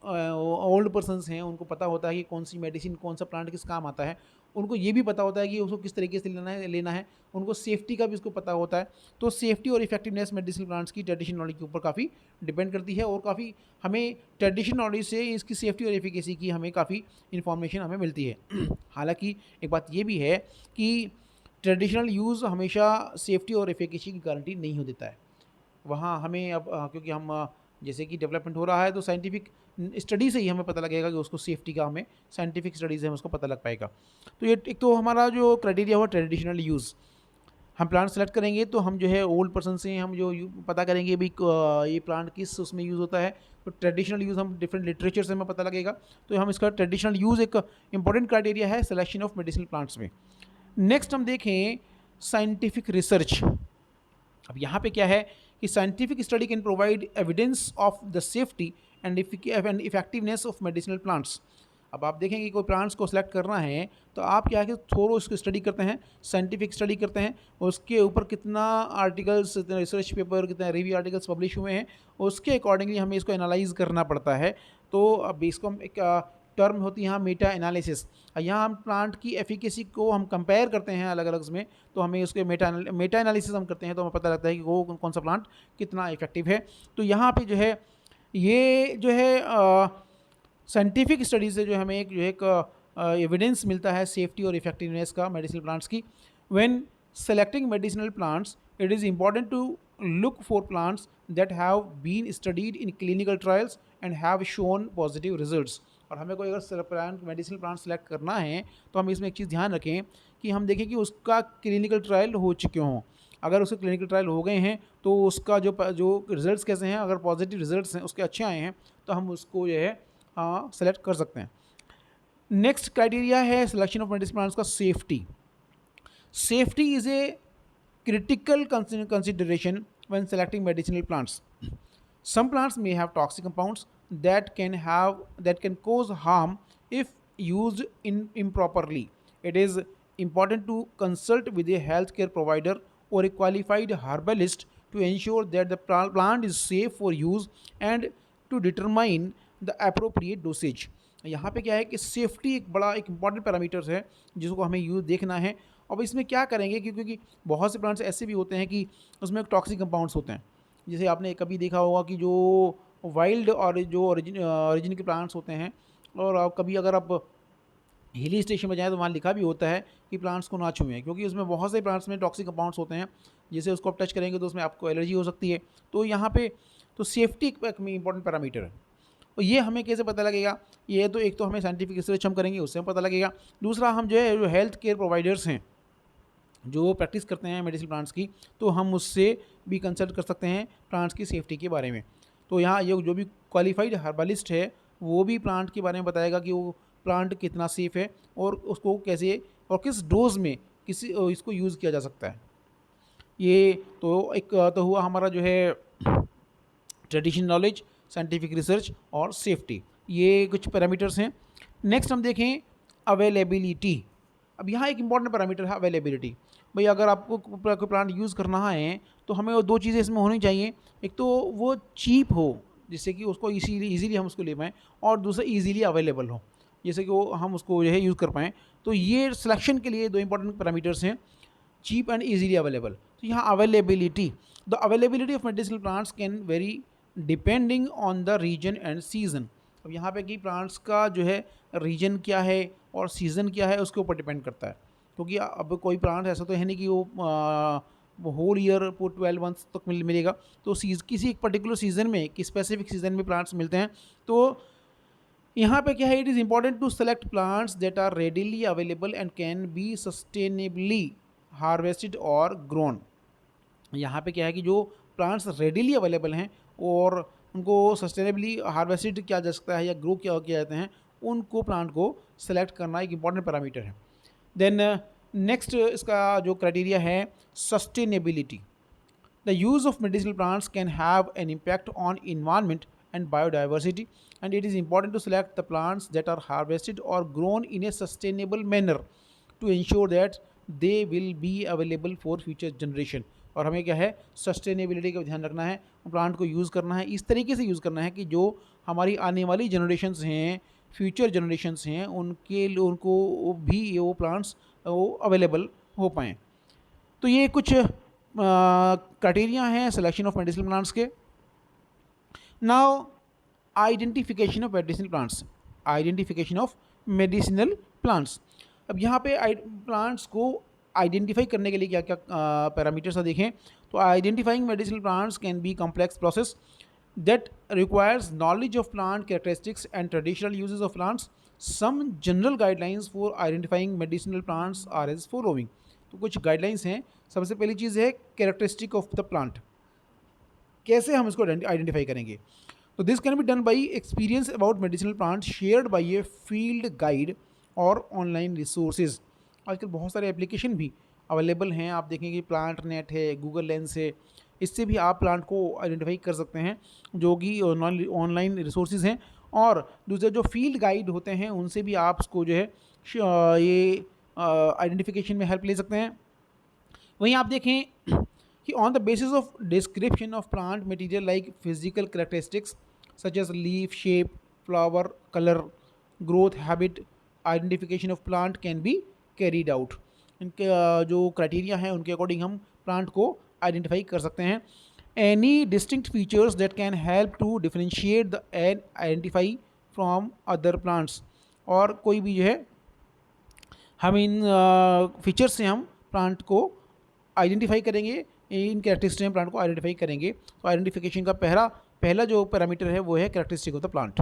ओल्ड पर्सनस हैं उनको पता होता है कि कौन सी मेडिसिन, कौन सा प्लांट किस काम आता है। उनको ये भी पता होता है कि उसको किस तरीके से लेना है। उनको सेफ्टी का भी उसको पता होता है। तो सेफ्टी और इफेक्टिवनेस मेडिसिनल प्लांट्स की ट्रेडिशनल नॉलेज के ऊपर काफ़ी डिपेंड करती है, और काफ़ी हमें ट्रेडिशनल नॉलेज से इसकी सेफ्टी और एफिकेसी की हमें काफ़ी इन्फॉर्मेशन हमें मिलती है। हालांकि एक बात ये भी है कि ट्रेडिशनल यूज़ हमेशा सेफ्टी और एफिकेसी की गारंटी नहीं हो देता है। वहाँ हमें अब क्योंकि हम जैसे कि डेवलपमेंट हो रहा है तो साइंटिफिक स्टडी से ही हमें पता लगेगा कि उसको सेफ्टी का, हमें साइंटिफिक स्टडी से हमें उसको पता लग पाएगा। तो ये एक तो हमारा जो क्राइटेरिया हुआ ट्रेडिशनल यूज़, हम प्लांट सेलेक्ट करेंगे तो हम जो है ओल्ड पर्सन से हम जो पता करेंगे भाई ये प्लांट किस उसमें यूज़ होता है। तो ट्रेडिशनल यूज़ हम डिफरेंट लिटरेचर से हमें पता लगेगा। तो हम इसका ट्रेडिशनल यूज़ एक इंपॉर्टेंट क्राइटेरिया है सिलेक्शन ऑफ मेडिसिनल प्लांट्स में। नेक्स्ट हम देखें साइंटिफिक रिसर्च। अब यहाँ पे क्या है कि scientific study can provide evidence of the safety and effectiveness of medicinal plants. अब आप देखेंगे कि कोई प्लांट्स को सिलेक्ट करना है तो आप क्या है कि थोड़ा उसको स्टडी करते हैं, साइंटिफिक स्टडी करते हैं, उसके ऊपर कितना आर्टिकल्स, रिसर्च पेपर, कितने रिव्यू आर्टिकल्स पब्लिश हुए हैं, उसके अकॉर्डिंगली हमें इसको एनालाइज करना पड़ता है। तो अब इसको हम एक टर्म होती है यहाँ मेटा एनालिसिस। यहाँ हम प्लांट की एफिकेसी को हम कंपेयर करते हैं अलग अलग में, तो हमें उसके मेटा एनालिसिस हम करते हैं तो हमें पता लगता है कि वो कौन सा प्लांट कितना इफेक्टिव है। तो यहाँ पे जो है ये जो है साइंटिफिक स्टडी से जो हमें एक एविडेंस मिलता है सेफ्टी और इफेक्टिवनेस का मेडिसिनल प्लांट्स की। When selecting medicinal plants it is important to look for plants that have been studied in clinical trials and have shown positive results। और हमें कोई अगर प्लांट मेडिसिनल प्लांट सेलेक्ट करना है तो हम इसमें एक चीज़ ध्यान रखें कि हम देखें कि उसका क्लिनिकल ट्रायल हो चुके हों। अगर उसके क्लिनिकल ट्रायल हो गए हैं तो उसका जो रिजल्ट्स कैसे हैं, अगर पॉजिटिव रिजल्ट्स हैं उसके अच्छे आए हैं तो हम उसको जो है सेलेक्ट कर सकते हैं। नेक्स्ट क्राइटेरिया है सिलेक्शन ऑफ मेडिसिनल प्लांट्स का safety. Safety is a critical consideration when selecting medicinal plants. Some plants may have toxic compounds that can cause harm if used improperly. It is important to consult with a healthcare provider or a qualified herbalist to ensure that the plant is safe for use and to determine the appropriate dosage. यहाँ पे क्या है कि सेफ्टी एक बड़ा एक इम्पॉर्टेंट पैरामीटर्स है जिसको हमें यूज़ देखना है। अब इसमें क्या करेंगे क्योंकि बहुत से प्लांट्स ऐसे भी होते हैं कि उसमें टॉक्सिक कंपाउंड्स होते हैं। जैसे आपने कभी देखा होगा कि जो वाइल्ड और जो ओरिजिन के प्लांट्स होते हैं, और कभी अगर आप हिली स्टेशन में जाएँ तो वहाँ लिखा भी होता है कि प्लांट्स को ना छुएं, क्योंकि उसमें बहुत से प्लांट्स में टॉक्सिक कंपाउंड्स होते हैं जिसे उसको आप टच करेंगे तो उसमें आपको एलर्जी हो सकती है। तो यहाँ पे तो सेफ्टी एक इंपॉर्टेंट पैरामीटर है। और ये हमें कैसे पता लगेगा, ये तो एक तो हमें साइंटिफिक रिसर्च हम करेंगे उससे हमें पता लगेगा। दूसरा हम जो है जो हेल्थ केयर प्रोवाइडर्स हैं जो प्रैक्टिस करते हैं मेडिसिनल प्लांट्स की, तो हम उससे भी कंसल्ट कर सकते हैं प्लांट्स की सेफ्टी के बारे में। तो यहाँ ये जो भी क्वालिफाइड हर्बलिस्ट है वो भी प्लांट के बारे में बताएगा कि वो प्लांट कितना सेफ़ है और उसको कैसे और किस डोज में इसको यूज़ किया जा सकता है। ये तो एक तो हुआ हमारा जो है ट्रेडिशनल नॉलेज, साइंटिफिक रिसर्च और सेफ्टी, ये कुछ पैरामीटर्स हैं। नेक्स्ट हम देखें अवेलेबिलिटी। अब यहाँ एक इंपॉर्टेंट पैरामीटर है अवेलेबिलिटी। भाई अगर आपको कोई प्लांट यूज़ करना है तो हमें वो दो चीज़ें इसमें होनी चाहिए, एक तो वो चीप हो जिससे कि उसको इजीली हम उसको ले पाएँ, और दूसरा इजीली अवेलेबल हो जैसे कि वो हम उसको जो है यूज़ कर पाएँ। तो ये सिलेक्शन के लिए दो इंपॉर्टेंट पैरामीटर्स हैं, चीप एंड इजीली अवेलेबल। तो यहाँ availability, the availability of medicinal plants can vary depending on the region and season. अब यहाँ पे कि प्लांट्स का जो है रीजन क्या है और सीज़न क्या है उसके ऊपर डिपेंड करता है, क्योंकि अब कोई प्लांट ऐसा तो है नहीं कि वो होल ईयर वो 12 मंथ्स तक मिलेगा। तो किसी एक पर्टिकुलर सीज़न में, कि स्पेसिफिक सीज़न में प्लांट्स मिलते हैं। तो यहाँ पे क्या है, it is important to select plants that are readily available and can be sustainably harvested और ग्रोन। यहाँ पे क्या है कि जो प्लांट्स रेडिली अवेलेबल हैं और उनको सस्टेनेबली हार्वेस्टेड किया जा सकता है या ग्रो किया जाते हैं, उनको प्लांट को सेलेक्ट करना एक इंपॉर्टेंट पैरामीटर है। देन नेक्स्ट इसका जो क्राइटेरिया है sustainability. The use of medicinal plants can have an impact on environment and biodiversity, and it is important to select the plants that are harvested or grown in a sustainable manner to ensure that they will be available for future generation। और हमें क्या है, सस्टेनेबिलिटी का ध्यान रखना है, प्लांट को यूज़ करना है इस तरीके से यूज़ करना है कि जो हमारी आने वाली जनरेशन्स हैं, फ्यूचर जनरेशन्स हैं, उनको भी वो प्लांट्स वो अवेलेबल हो पाएँ। तो ये कुछ क्राइटेरिया हैं सिलेक्शन ऑफ मेडिसिनल प्लांट्स के। Now, identification of medicinal plants, identification of medicinal plants. अब यहाँ पे प्लांट्स को आइडेंटिफाई करने के लिए क्या क्या पैरामीटर्स देखें। तो identifying medicinal plants can B complex process that requires knowledge of plant characteristics and traditional uses of plants. Some general guidelines for identifying medicinal plants are as following। तो कुछ गाइडलाइंस हैं। सबसे पहली चीज़ है कैरेक्टरिस्टिक ऑफ द प्लांट, कैसे हम इसको आइडेंटिफाई करेंगे। तो this can be done by experience about medicinal plant shared by a field guide और ऑनलाइन रिसोर्सेज। आजकल बहुत सारे एप्लीकेशन भी अवेलेबल हैं, आप देखेंगे प्लांट नेट है, गूगल लेंस है, इससे भी आप प्लांट को आइडेंटिफाई कर सकते हैं, जो कि ऑनलाइन रिसोर्सेज हैं। और दूसरे जो फील्ड गाइड होते हैं उनसे भी आप उसको जो है ये आइडेंटिफिकेशन में हेल्प ले सकते हैं। वहीं आप देखें कि on the basis of description of plant material like physical characteristics such as leaf shape, flower colour, growth habit, identification of plant can be carried out. इनके जो क्राइटेरिया हैं उनके अकॉर्डिंग हम प्लांट को आइडेंटिफाई कर सकते हैं। Any distinct features that can help to differentiate the and identify from other plants. और कोई भी जो है हम इन फीचर्स से हम प्लांट को आइडेंटिफाई करेंगे, इन कैरेक्टरिस्टिक प्लांट को आइडेंटिफाई करेंगे। तो आइडेंटिफिकेशन का पहला जो पैरामीटर है वो है characteristic of the plant.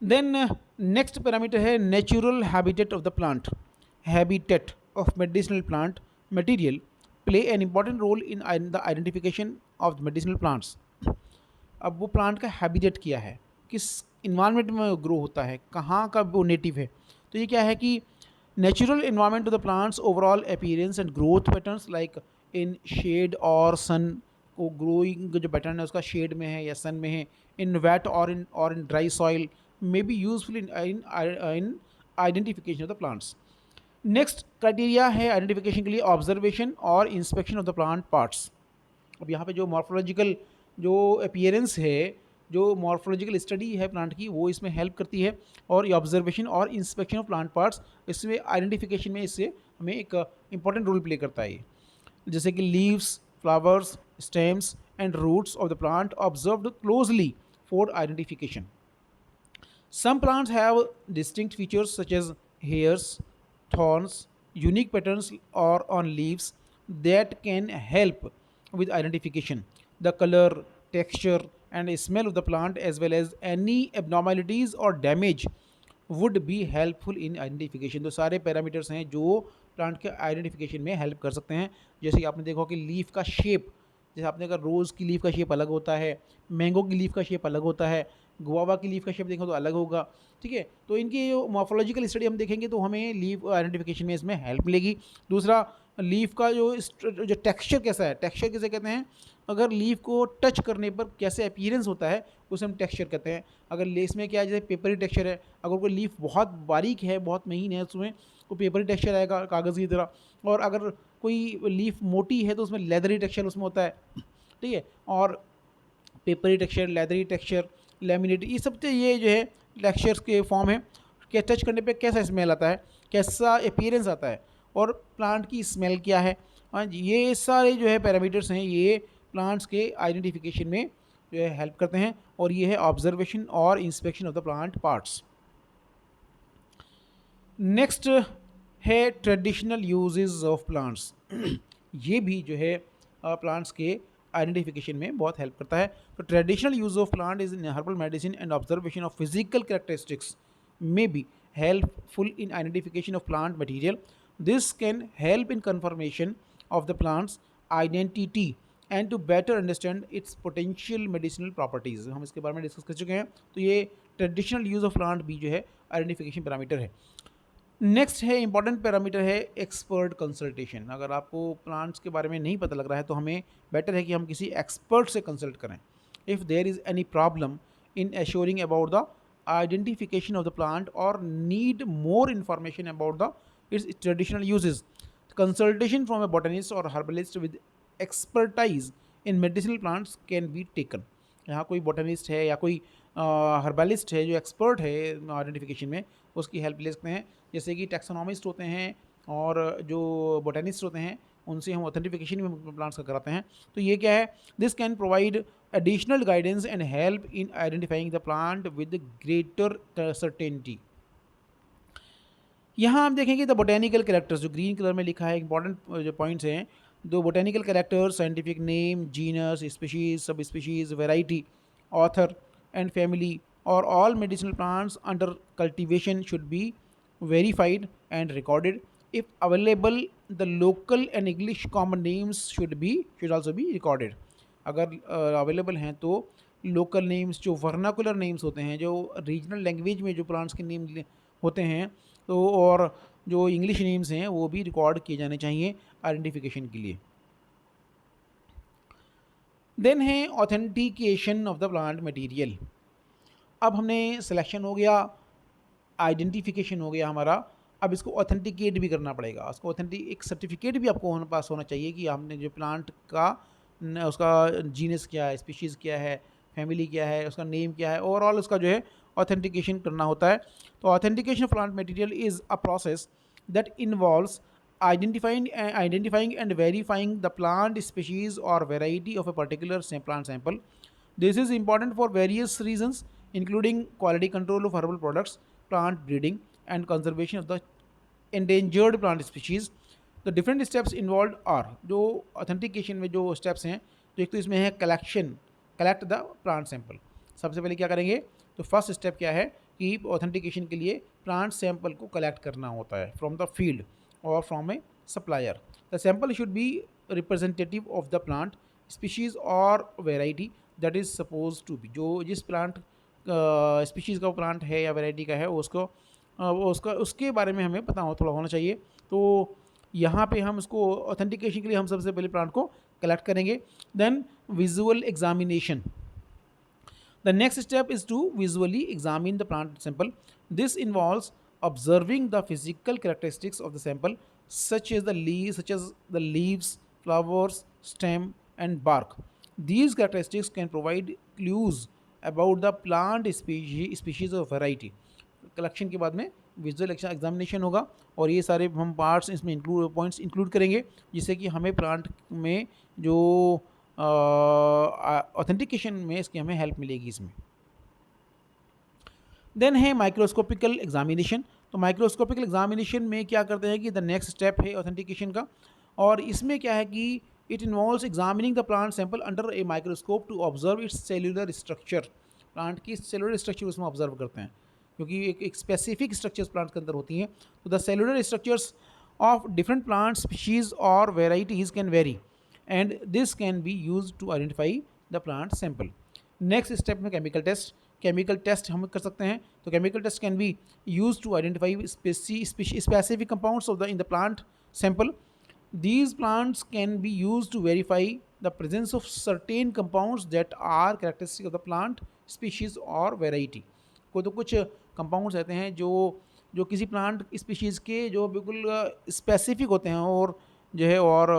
Then next parameter है natural habitat of the plant. Habitat of medicinal plant material play an important role in the identification of the medicinal plants. अब वो प्लांट का हैबिटेट क्या है, किस इन्वायरमेंट में ग्रो होता है, कहाँ का वो नेटिव है। तो ये क्या है कि natural environment of the plants overall appearance and growth patterns like in shade और सन, को ग्रोइंग जो पैटर्न है उसका शेड में है या सन में है, इन वेट और in dry soil may be useful in identification of the plants। Next criteria है आइडेंटिफिकेशन के लिए ऑब्जर्वेशन और inspection of the plant parts. अब यहाँ पे जो मॉर्फोलॉजिकल जो अपीयरेंस है, जो मॉर्फोलॉजिकल स्टडी है प्लांट की, वो इसमें हेल्प करती है। और ये ऑब्जर्वेशन और इंस्पेक्शन ऑफ प्लांट पार्ट्स इसमें आइडेंटिफिकेशन में इससे हमें एक इंपॉर्टेंट रोल प्ले करता है। जैसे कि leaves, flowers, stems and roots of the plant observed closely for identification. Some plants have distinct features such as hairs, thorns, unique patterns or on leaves that can help with identification. The color, texture and smell of the plant as well as any abnormalities or damage would be helpful in identification। तो सारे पैरामीटर्स हैं जो प्लांट के आइडेंटिफिकेशन में हेल्प कर सकते हैं। जैसे कि आपने देखा कि लीफ का शेप, जैसे आपने कहा रोज़ की लीफ का शेप अलग होता है, मैंगो की लीफ का शेप अलग होता है, गुआवा की लीफ का शेप देखो तो अलग होगा, ठीक है। तो इनकी मॉर्फोलॉजिकल स्टडी हम देखेंगे तो हमें लीफ आइडेंटिफिकेशन में इसमें हेल्प मिलेगी। दूसरा लीफ का जो टेक्सचर कैसा है, टेक्सचर किसे कहते हैं, अगर लीफ को टच करने पर कैसे अपीयरेंस होता है उसे हम टेक्सचर कहते हैं। अगर इसमें क्या है, जैसे पेपरी टेक्सचर है, अगर कोई लीफ बहुत बारीक है, बहुत महीन है, उसमें वो पेपरी टेक्सचर आएगा कागज़ की तरह, और अगर कोई लीफ मोटी है तो उसमें लेदरी टेक्सचर उसमें होता है, ठीक है। और peppery texture, leathery texture, laminate, ये सब ये जो है टेक्सचर्स के फॉर्म है। क्या टच करने पे कैसा स्मेल आता है, कैसा अपीयरेंस आता है, और प्लांट की स्मेल क्या है। हाँ जी, ये सारे जो है पैरामीटर्स हैं, ये प्लांट्स के आइडेंटिफिकेशन में जो है हेल्प करते हैं, और ये है ऑब्जर्वेशन और inspection of the plant parts. Next है ट्रेडिशनल यूजेस ऑफ प्लांट्स। ये भी जो है प्लांट्स के आइडेंटिफिकेशन में बहुत हेल्प करता है। तो traditional use of plant is in herbal medicine and observation of physical characteristics may be helpful in identification of plant material. This can help in confirmation of the plant's identity and to better understand its potential medicinal properties. हम इसके बारे में डिस्कस कर चुके हैं। तो ये ट्रेडिशनल यूज़ ऑफ प्लांट भी जो है आइडेंटिफिकेशन पैरामीटर है। नेक्स्ट है इंपॉर्टेंट पैरामीटर है एक्सपर्ट कंसल्टेशन। अगर आपको प्लांट्स के बारे में नहीं पता लग रहा है तो हमें बेटर है कि हम किसी एक्सपर्ट से कंसल्ट करें। If there is any problem in assuring about the identification of the plant or need more information about its traditional uses, consultation from a botanist or herbalist with expertise in medicinal plants can be taken. यहाँ कोई botanist है या कोई herbalist है जो expert है आइडेंटिफिकेशन में, उसकी हेल्प ले सकते हैं। जैसे कि टैक्सोनॉमिस्ट होते हैं और जो बोटेनिस्ट होते हैं, उनसे हम ऑथेंटिफिकेशन में प्लांट्स का कराते हैं। तो ये क्या है, this can provide additional guidance and help in identifying the plant with greater certainty. यहाँ हम देखेंगे द बोटेनिकल कैरेक्टर्स, जो ग्रीन कलर में लिखा है, इंपॉर्टेंट जो पॉइंट्स हैं, दो botanical characters, scientific name, genus, species, sub species, variety, author and family और all medicinal plants under cultivation should be verified and recorded. If available, the local and English common names should also be recorded. अगर अवेलेबल हैं तो लोकल नेम्स, जो वर्नाकुलर नेम्स होते हैं, जो रीजनल लैंग्वेज में जो प्लांट्स के नेम होते हैं, तो और जो इंग्लिश नेम्स हैं वो भी रिकॉर्ड किए जाने चाहिए आइडेंटिफिकेशन के लिए। देन है authentication of the plant material. अब हमने सिलेक्शन हो गया, आइडेंटिफिकेशन हो गया हमारा, अब इसको ऑथेंटिकेट भी करना पड़ेगा। उसको एक सर्टिफिकेट भी आपको पास होना चाहिए कि हमने जो प्लांट का उसका जीनस क्या है, स्पीशीज़ क्या है, फैमिली क्या है, उसका नेम क्या है, ओवरऑल उसका जो है ऑथेंटिकेशन करना होता है। तो authentication of plant material is a process that involves identifying and verifying the plant species or variety of a particular plant sample. This is important for various reasons, including quality control of herbal products, plant breeding, and conservation of the endangered plant species. The different steps involved are, जो authentication में जो steps हैं, तो एक तो इसमें है collect the plant sample। सबसे पहले क्या करेंगे, तो फर्स्ट स्टेप क्या है कि ऑथेंटिकेशन के लिए प्लांट सैंपल को कलेक्ट करना होता है फ्रॉम द फील्ड और from a supplier. The sample should be representative of the plant species और variety that is suppose to be, जो जिस प्लांट स्पीशीज़ का प्लांट है या वेराइटी का है उसका उसके बारे में हमें पता थोड़ा होना चाहिए। तो यहाँ पे हम उसको ऑथेंटिकेशन के लिए हम सबसे पहले प्लांट को कलेक्ट करेंगे। Then visual examination, the next step is to visually examine the plant sample. This involves observing the physical characteristics of the sample, such as the leaves, flowers, stem, and bark. These characteristics can provide clues about the plant species or variety. Collection के बाद में विजुअल एग्जामिनेशन होगा और ये सारे हम पार्ट्स इसमें पॉइंट्स इंक्लूड करेंगे, जिससे कि हमें प्लांट में जो ऑथेंटिकेशन में इसकी हमें हेल्प मिलेगी इसमें। देन है माइक्रोस्कोपिकल एग्जामिनेशन। तो माइक्रोस्कोपिकल एग्जामिनेशन में क्या करते हैं कि द नेक्स्ट स्टेप है ऑथेंटिकेशन का, और इसमें क्या है कि it involves examining the plant sample under a microscope to observe its cellular structure. Plant की सेलुलर स्ट्रक्चर उसमें ऑब्जर्व करते हैं, क्योंकि एक स्पेसिफिक स्ट्रक्चर्स प्लांट के अंदर होती हैं। तो the cellular structures of different plant species और varieties can vary and this can be used to identify the plant sample. Next step में chemical test। chemical test हम कर सकते हैं। तो chemical test can be used to identify specific compounds in the plant sample These plants can be used to verify the presence of certain compounds that are characteristic of the plant species or variety. को तो कुछ कंपाउंड्स रहते हैं जो जो किसी प्लांट स्पीशीज़ के जो बिल्कुल स्पेसिफिक होते हैं और जो है और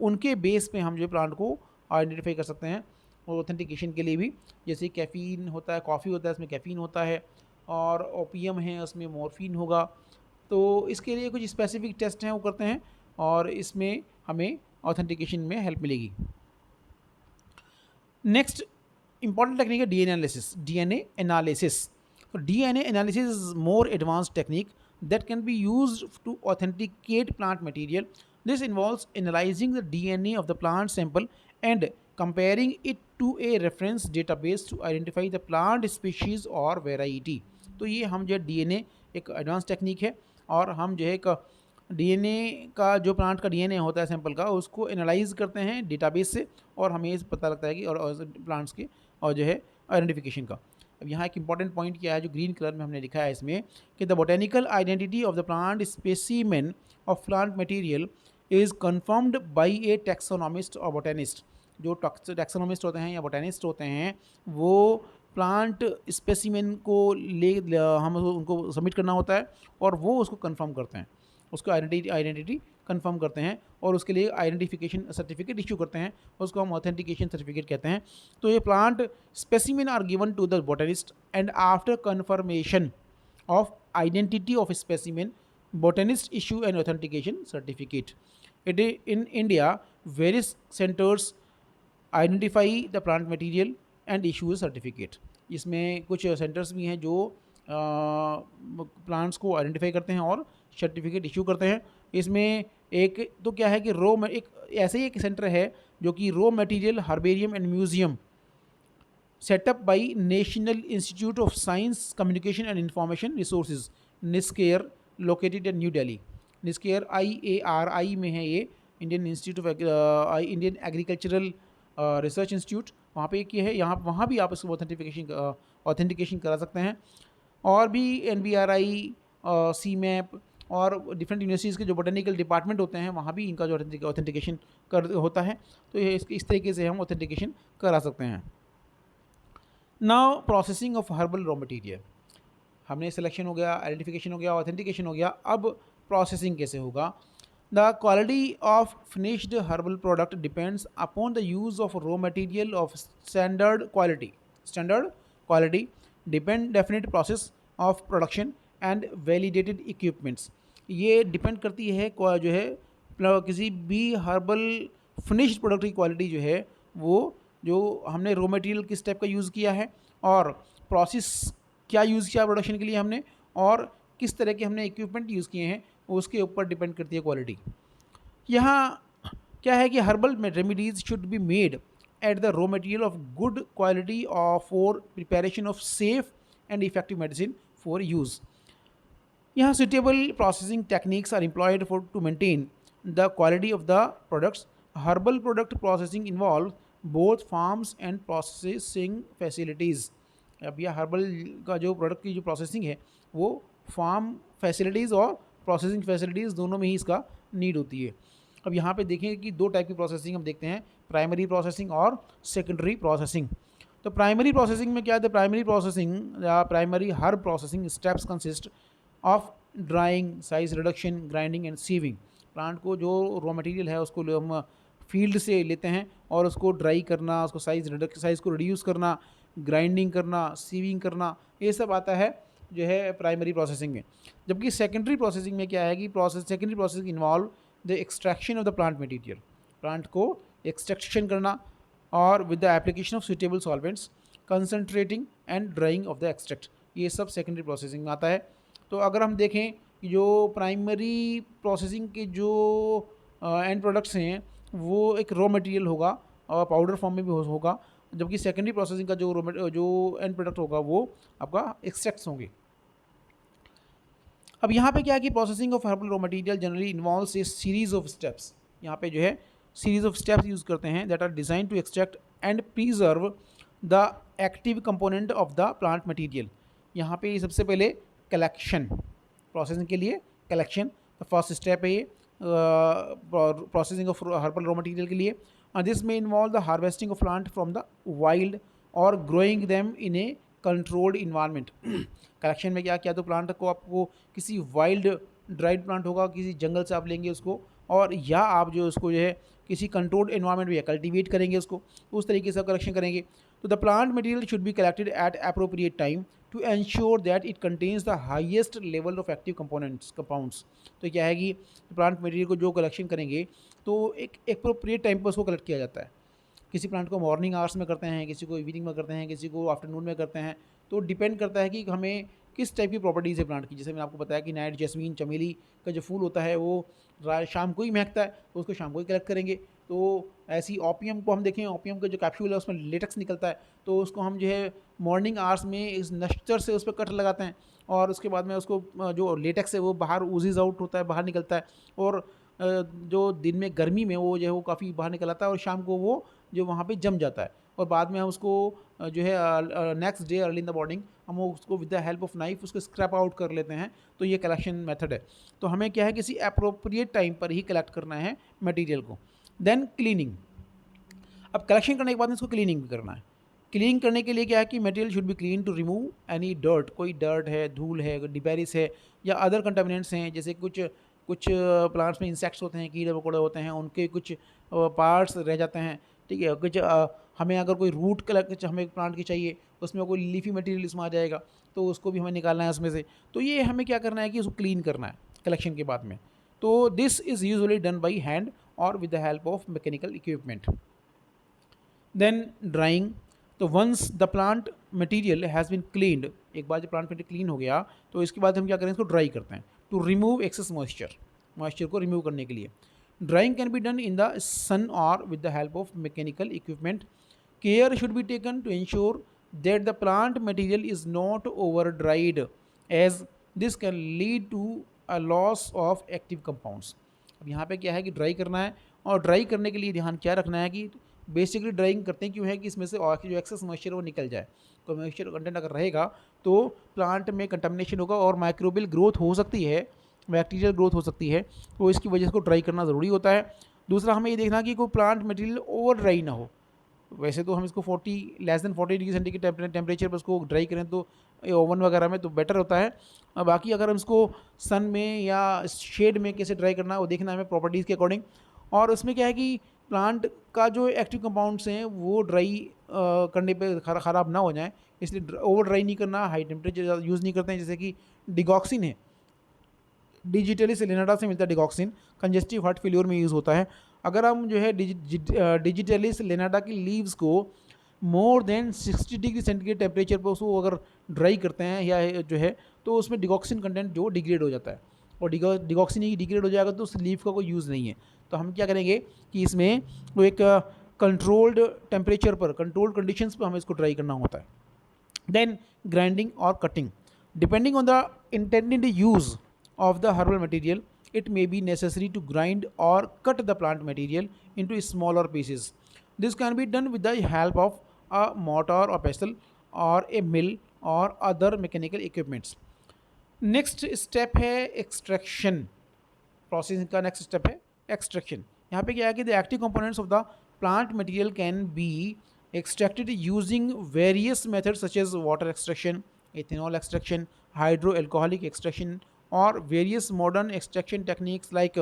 उनके बेस पे हम जो प्लांट को आइडेंटिफाई कर सकते हैं और ऑथेंटिकेशन के लिए भी। जैसे कैफ़ीन होता है, कॉफ़ी होता है, उसमें कैफ़ीन होता है, और ओपियम है उसमें मॉर्फिन होगा। तो इसके लिए कुछ स्पेसिफिक टेस्ट हैं वो करते हैं और इसमें हमें ऑथेंटिकेशन में हेल्प मिलेगी। नेक्स्ट इंपॉर्टेंट टेक्निक है डीएनए एनालिसिस। डीएनए एनालिसिस, तो DNA analysis is more advanced technique that can be used to authenticate plant material. This involves analyzing the DNA of the plant sample and comparing it to a reference database to identify the plant species or variety. तो ये हम जो है डीएनए एक एडवांस टेक्निक है और हम जो है एक डीएनए का जो प्लांट का डीएनए होता है सैंपल का उसको एनालाइज करते हैं डेटाबेस से और हमें पता लगता है कि और प्लांट्स के और जो है आइडेंटिफिकेशन का। अब यहाँ एक इंपॉर्टेंट पॉइंट क्या है जो ग्रीन कलर में हमने लिखा है इसमें कि the botanical identity of the plant specimen of plant material is confirmed by a taxonomist और बोटेनिस्ट। जो टैक्सोनॉमिस्ट होते हैं या बोटेनिस्ट होते हैं वो प्लांट स्पेसिमेन को हम उनको सबमिट करना होता है और वो उसको कंफर्म करते हैं, उसको आइडेंटिटी कंफर्म करते हैं और उसके लिए आइडेंटिफिकेशन सर्टिफिकेट इशू करते हैं, उसको हम ऑथेंटिकेशन सर्टिफिकेट कहते हैं। तो ये plant specimen are given to the botanist and after confirmation of identity of specimen botanist issue an authentication certificate. In India, various centers identify the plant material and issue a certificate. इसमें कुछ सेंटर्स भी हैं जो प्लांट्स को आइडेंटिफाई करते हैं और सर्टिफिकेट इशू करते हैं। इसमें एक तो क्या है कि एक ऐसे ही एक सेंटर है जो कि raw material herbarium and museum setup by National Institute of Science Communication and Information Resources NISCAIR located in New Delhi. NISCAIR IARI में है ये, Indian Institute of Indian Agricultural Research Institute, वहाँ पे एक ये है। यहाँ वहाँ भी आप इसको ऑथेंटिकेशन करा सकते हैं। और भी NBRI, CMAP और डिफरेंट यूनिवर्सिटीज़ के जो बोटेनिकल डिपार्टमेंट होते हैं वहाँ भी इनका जो ऑथेंटिकेशन होता है। तो ये इस तरीके से हम ऑथेंटिकेशन करा सकते हैं। Now processing of herbal raw material, हमने सिलेक्शन हो गया, आइडेंटिफिकेशन हो गया, ऑथेंटिकेशन हो गया, अब प्रोसेसिंग कैसे होगा। The quality of finished herbal product depends upon the use of raw material of standard quality depend definite process of production and validated equipments. ये डिपेंड करती है जो है किसी भी हर्बल फिनिश्ड प्रोडक्ट की क्वालिटी जो है वो जो हमने रॉ मटेरियल किस टाइप का यूज़ किया है और प्रोसेस क्या यूज़ किया प्रोडक्शन के लिए हमने और किस तरह के हमने इक्विपमेंट यूज़ किए हैं उसके ऊपर डिपेंड करती है क्वालिटी। यहाँ क्या है कि herbal remedies should be made at the raw material of good quality for preparation of safe and effective medicine for use. यहाँ suitable processing techniques are employed for to maintain the quality of the products. Herbal product processing involve both farms and processing facilities. अब यह हर्बल का जो प्रोडक्ट की जो प्रोसेसिंग है वो फार्म फैसिलिटीज़ और प्रोसेसिंग फैसिलिटीज़ दोनों में ही इसका नीड होती है। अब यहाँ पे देखें कि दो टाइप की प्रोसेसिंग हम देखते हैं, प्राइमरी प्रोसेसिंग और सेकेंडरी प्रोसेसिंग। तो प्राइमरी प्रोसेसिंग में क्या है, प्राइमरी प्रोसेसिंग या primary herb processing steps consist of drying, size reduction, grinding and sieving. Plant को जो रॉ मटेरियल है उसको हम फील्ड से लेते हैं और उसको ड्राई करना, उसको साइज़ को रिड्यूस करना, ग्राइंडिंग करना, सीविंग करना, ये सब आता है जो है प्राइमरी प्रोसेसिंग में। जबकि सेकेंडरी प्रोसेसिंग में क्या है कि secondary processing involve the extraction of the plant material, plant को एक्सट्रैक्शन करना और with the application of suitable solvents, concentrating and drying of the extract, ये सब सेकेंडरी प्रोसेसिंग में आता है। तो अगर हम देखें जो प्राइमरी प्रोसेसिंग के जो एंड प्रोडक्ट्स हैं वो एक रॉ मटेरियल होगा और पाउडर फॉर्म में भी होगा, जबकि सेकेंडरी प्रोसेसिंग का जो एंड प्रोडक्ट होगा वो आपका एक्सट्रैक्ट्स होंगे। अब यहाँ पे क्या है कि processing of herbal raw material generally involves A series of steps. यहाँ पे जो है सीरीज ऑफ स्टेप्स यूज़ करते हैं that are design to extract and preserve the active component of the plant material. यहाँ पे सबसे पहले कलेक्शन, प्रोसेसिंग के लिए कलेक्शन, द फर्स्ट स्टेप है ये। Processing of herbal raw material के लिए। दिस में involve the harvesting of plant from the wild और growing them in a controlled environment. Collection में क्या किया, तो प्लांट को आपको किसी वाइल्ड ड्राइड प्लांट होगा, किसी जंगल से आप लेंगे उसको, और या आप जो उसको जो है किसी कंट्रोल्ड एनवायरनमेंट में कल्टीवेट करेंगे उसको, उस तरीके से कलेक्शन करेंगे। तो the plant material should be collected at appropriate time to ensure that it contains the highest level of active compounds. तो क्या है कि प्लांट मटेरियल को जो कलेक्शन करेंगे तो एक अप्रोप्रिएट टाइम पर उसको कलेक्ट किया जाता है। किसी प्लांट को मॉर्निंग आवर्स में करते हैं, किसी को इवनिंग में करते हैं, किसी को आफ्टरनून में करते हैं। तो डिपेंड करता है कि हमें किस टाइप की प्रॉपर्टीज़ है प्लांट की। जैसे मैंने आपको बताया कि नाइट जैस्मीन चमेली का जो फूल होता है वो शाम को ही महकता है, तो उसको शाम को ही कलेक्ट करेंगे। तो ऐसी ओपियम को हम देखें, ओपियम का जो कैप्सूल है उसमें लेटेक्स निकलता है, तो उसको हम जो है मॉर्निंग आवर्स में इस नश्तर से उस पर कट लगाते हैं, और उसके बाद में उसको जो लेटेक्स है वो बाहर ऊजीज आउट होता है, बाहर निकलता है, और जो दिन में गर्मी में वो जो है वो काफ़ी बाहर निकल आता है, और शाम को वो जो वहाँ पे जम जाता है, और बाद में हम उसको जो है next day early in the morning हम उसको with the help of knife उसको स्क्रैप आउट कर लेते हैं। तो ये कलेक्शन मेथड है। तो हमें क्या है, किसी अप्रोप्रिएट टाइम पर ही कलेक्ट करना है मटेरियल को। Then cleaning. अब कलेक्शन करने के बाद इसको क्लीनिंग भी करना है। क्लीनिंग करने के लिए क्या है कि material should be clean to remove any dirt. कोई डर्ट है, धूल है, डिबेरिस है, या अदर कंटामिनेंट्स हैं, जैसे कुछ प्लांट्स में इंसेक्ट्स होते हैं, कीड़े मकोड़े होते हैं, उनके कुछ पार्ट्स रह जाते हैं, ठीक है। कुछ हमें अगर कोई रूट कलेक्ट हमें प्लांट की चाहिए, उसमें कोई लीफी मटेरियल इसमें आ जाएगा, तो उसको भी हमें निकालना है उसमें से। तो ये हमें क्या करना है कि उसको क्लीन करना है कलेक्शन के बाद में। तो this is usually done by hand और with the help of mechanical equipment. Then drying. तो once the plant material has been cleaned, एक बार जब प्लांट मटेरियल क्लीन हो गया तो इसके बाद हम क्या करें, इसको ड्राई करते हैं टू रिमूव एक्सेस मॉइस्चर को रिमूव करने के लिए। Drying can be done in the sun और with the help of mechanical equipment. Care should be taken to ensure that the plant material is not over dried, as this can lead to a loss of active compounds. अब यहाँ पे क्या है कि ड्राई करना है, और ड्राई करने के लिए ध्यान क्या रखना है कि बेसिकली ड्राइंग करते हैं क्यों है कि इसमें से जो एक्सेस मॉइस्चर वो निकल जाए। तो मॉइस्चर कंटेंट अगर रहेगा तो प्लांट में कंटामिनेशन होगा और माइक्रोबियल ग्रोथ हो सकती है, बैक्टीरियल ग्रोथ हो सकती है, तो इसकी वजह से को ड्राई करना ज़रूरी होता है। दूसरा हमें ये देखना कि कोई प्लांट मटेरियल ओवर ड्राई ना हो। वैसे तो हम इसको 40 डिग्री सेंटीग्रेड टेम्परेचर पर उसको ड्राई करें तो ओवन वगैरह में तो बेटर होता है। बाकी अगर हम इसको सन में या शेड में कैसे ड्राई करना है वो देखना है हमें प्रॉपर्टीज़ के अकॉर्डिंग। और उसमें क्या है कि प्लांट का जो एक्टिव कंपाउंड्स हैं वो ड्राई करने पे ख़राब ना हो जाए, इसलिए ओवर ड्राई नहीं करना, हाई टेम्परेचर यूज़ नहीं करते हैं। जैसे कि डिगॉक्सिन है, डिजिटलिस लेनाटा से मिलता है डिगॉक्सिन, कंजेस्टिव हार्ट फेल्योर में यूज़ होता है। अगर हम जो है डिजिटलिस लेनाटा की लीव्स को more than 60 degree centigrade temperature पर उसको अगर ड्राई करते हैं या जो है तो उसमें डिगॉक्सिन कंटेंट जो डिग्रेड हो जाता है, और डिगॉक्सिन ही डिग्रेड हो जाएगा तो उस लीव का कोई यूज़ नहीं है। तो हम क्या करेंगे कि इसमें वो एक कंट्रोल्ड टेम्परेचर पर, कंट्रोल्ड कंडीशंस पर हमें इसको ड्राई करना होता है। देन ग्राइंडिंग और cutting. Depending on the intended use of the herbal material, it may be necessary to grind or cut the plant material into smaller pieces. This can be done with the help of a mortar or pestle or a mill or other mechanical equipments. Next step है extraction. Processing का next step है extraction. यहाँ पे क्या है कि the active components of the plant material can be extracted using various methods such as water extraction, ethanol extraction, hydroalcoholic extraction, or various modern extraction techniques like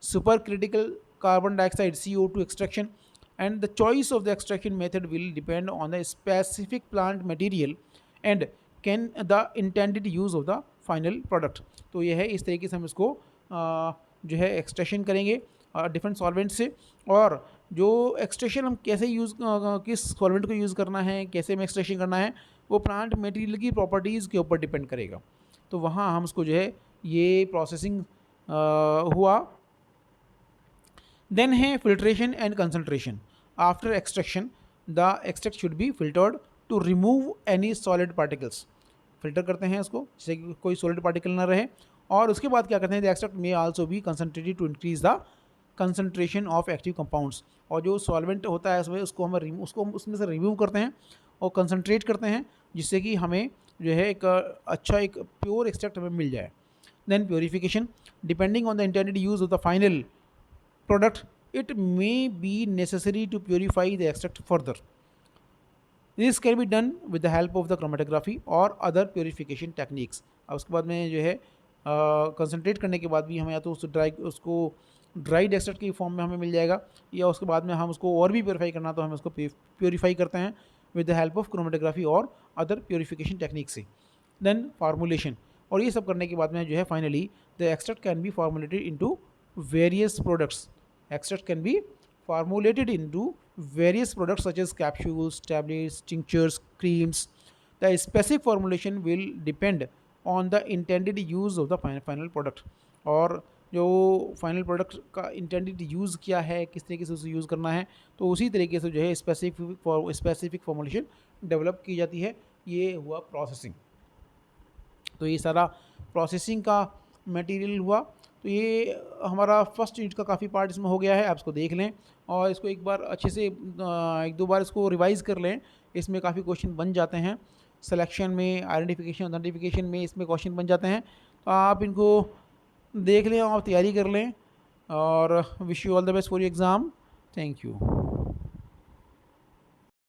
supercritical carbon dioxide CO2 extraction. And the choice of the extraction method will depend on the specific plant material and can the intended use of the final product. तो ये है, इस तरीके से हम इसको जो है एक्सट्रैक्शन करेंगे डिफरेंट सॉल्वेंट से। और जो एक्सट्रैक्शन हम कैसे यूज़, किस सॉल्वेंट को यूज़ करना है, कैसे हमें एक्सट्रैक्शन करना है, वो प्लांट मटेरियल की प्रॉपर्टीज़ के ऊपर डिपेंड करेगा। तो वहाँ हम उसको जो है ये प्रोसेसिंग हुआ। देन है filtration and concentration. After extraction the extract should be filtered to remove any solid particles. Filter करते हैं उसको जिससे कि कोई सॉलिड पार्टिकल ना रहे। और उसके बाद क्या करते हैं, the extract may also be concentrated to increase the concentration of active compounds. और जो सॉल्वेंट होता है उसमें उसको हम उसमें से रिमूव करते हैं और कंसनट्रेट करते हैं, जिससे कि हमें जो है एक अच्छा एक प्योर एक्सट्रैक्ट हमें मिल जाए। Then purification, depending on the intended use of the final product, it may be necessary to purify the extract further. This can be done with the help of the chromatography और अदर प्योरीफिकेशन टेक्निक्स. अब उसके बाद में जो है कंसनट्रेट करने के बाद भी हमें या तो उसको ड्राइड एक्सट्रैक्ट की फॉर्म में हमें मिल जाएगा, या उसके बाद में हम उसको और भी प्योरीफाई करना तो हम उसको प्योरीफाई करते हैं with the help of chromatography और अदर प्योरीफिकेशन टेक्निक से. देन फार्मूलेशन, और ये सब करने के बाद में जो है finally the extract can be formulated into various products. Extract can be formulated into various products such as capsules, tablets, tinctures, creams. The specific formulation will depend on the intended use of the final product. और जो फाइनल प्रोडक्ट का इंटेंडेड यूज़ क्या है, किस तरीके से उसे यूज़ करना है, तो उसी तरीके से जो है स्पेसिफिक फॉर्मुलेशन डेवलप की जाती है. ये हुआ प्रोसेसिंग. तो ये सारा प्रोसेसिंग का मटेरियल हुआ. तो ये हमारा फर्स्ट यूनिट का काफ़ी पार्ट इसमें हो गया है. आप इसको देख लें और इसको एक बार अच्छे से एक दो बार इसको रिवाइज़ कर लें. इसमें काफ़ी क्वेश्चन बन जाते हैं. सिलेक्शन में, आइडेंटिफिकेशन, ऑथेंटिफिकेशन में इसमें क्वेश्चन बन जाते हैं. तो आप इनको देख लें और तैयारी कर लें. और wish you all the best for your exam. Thank you.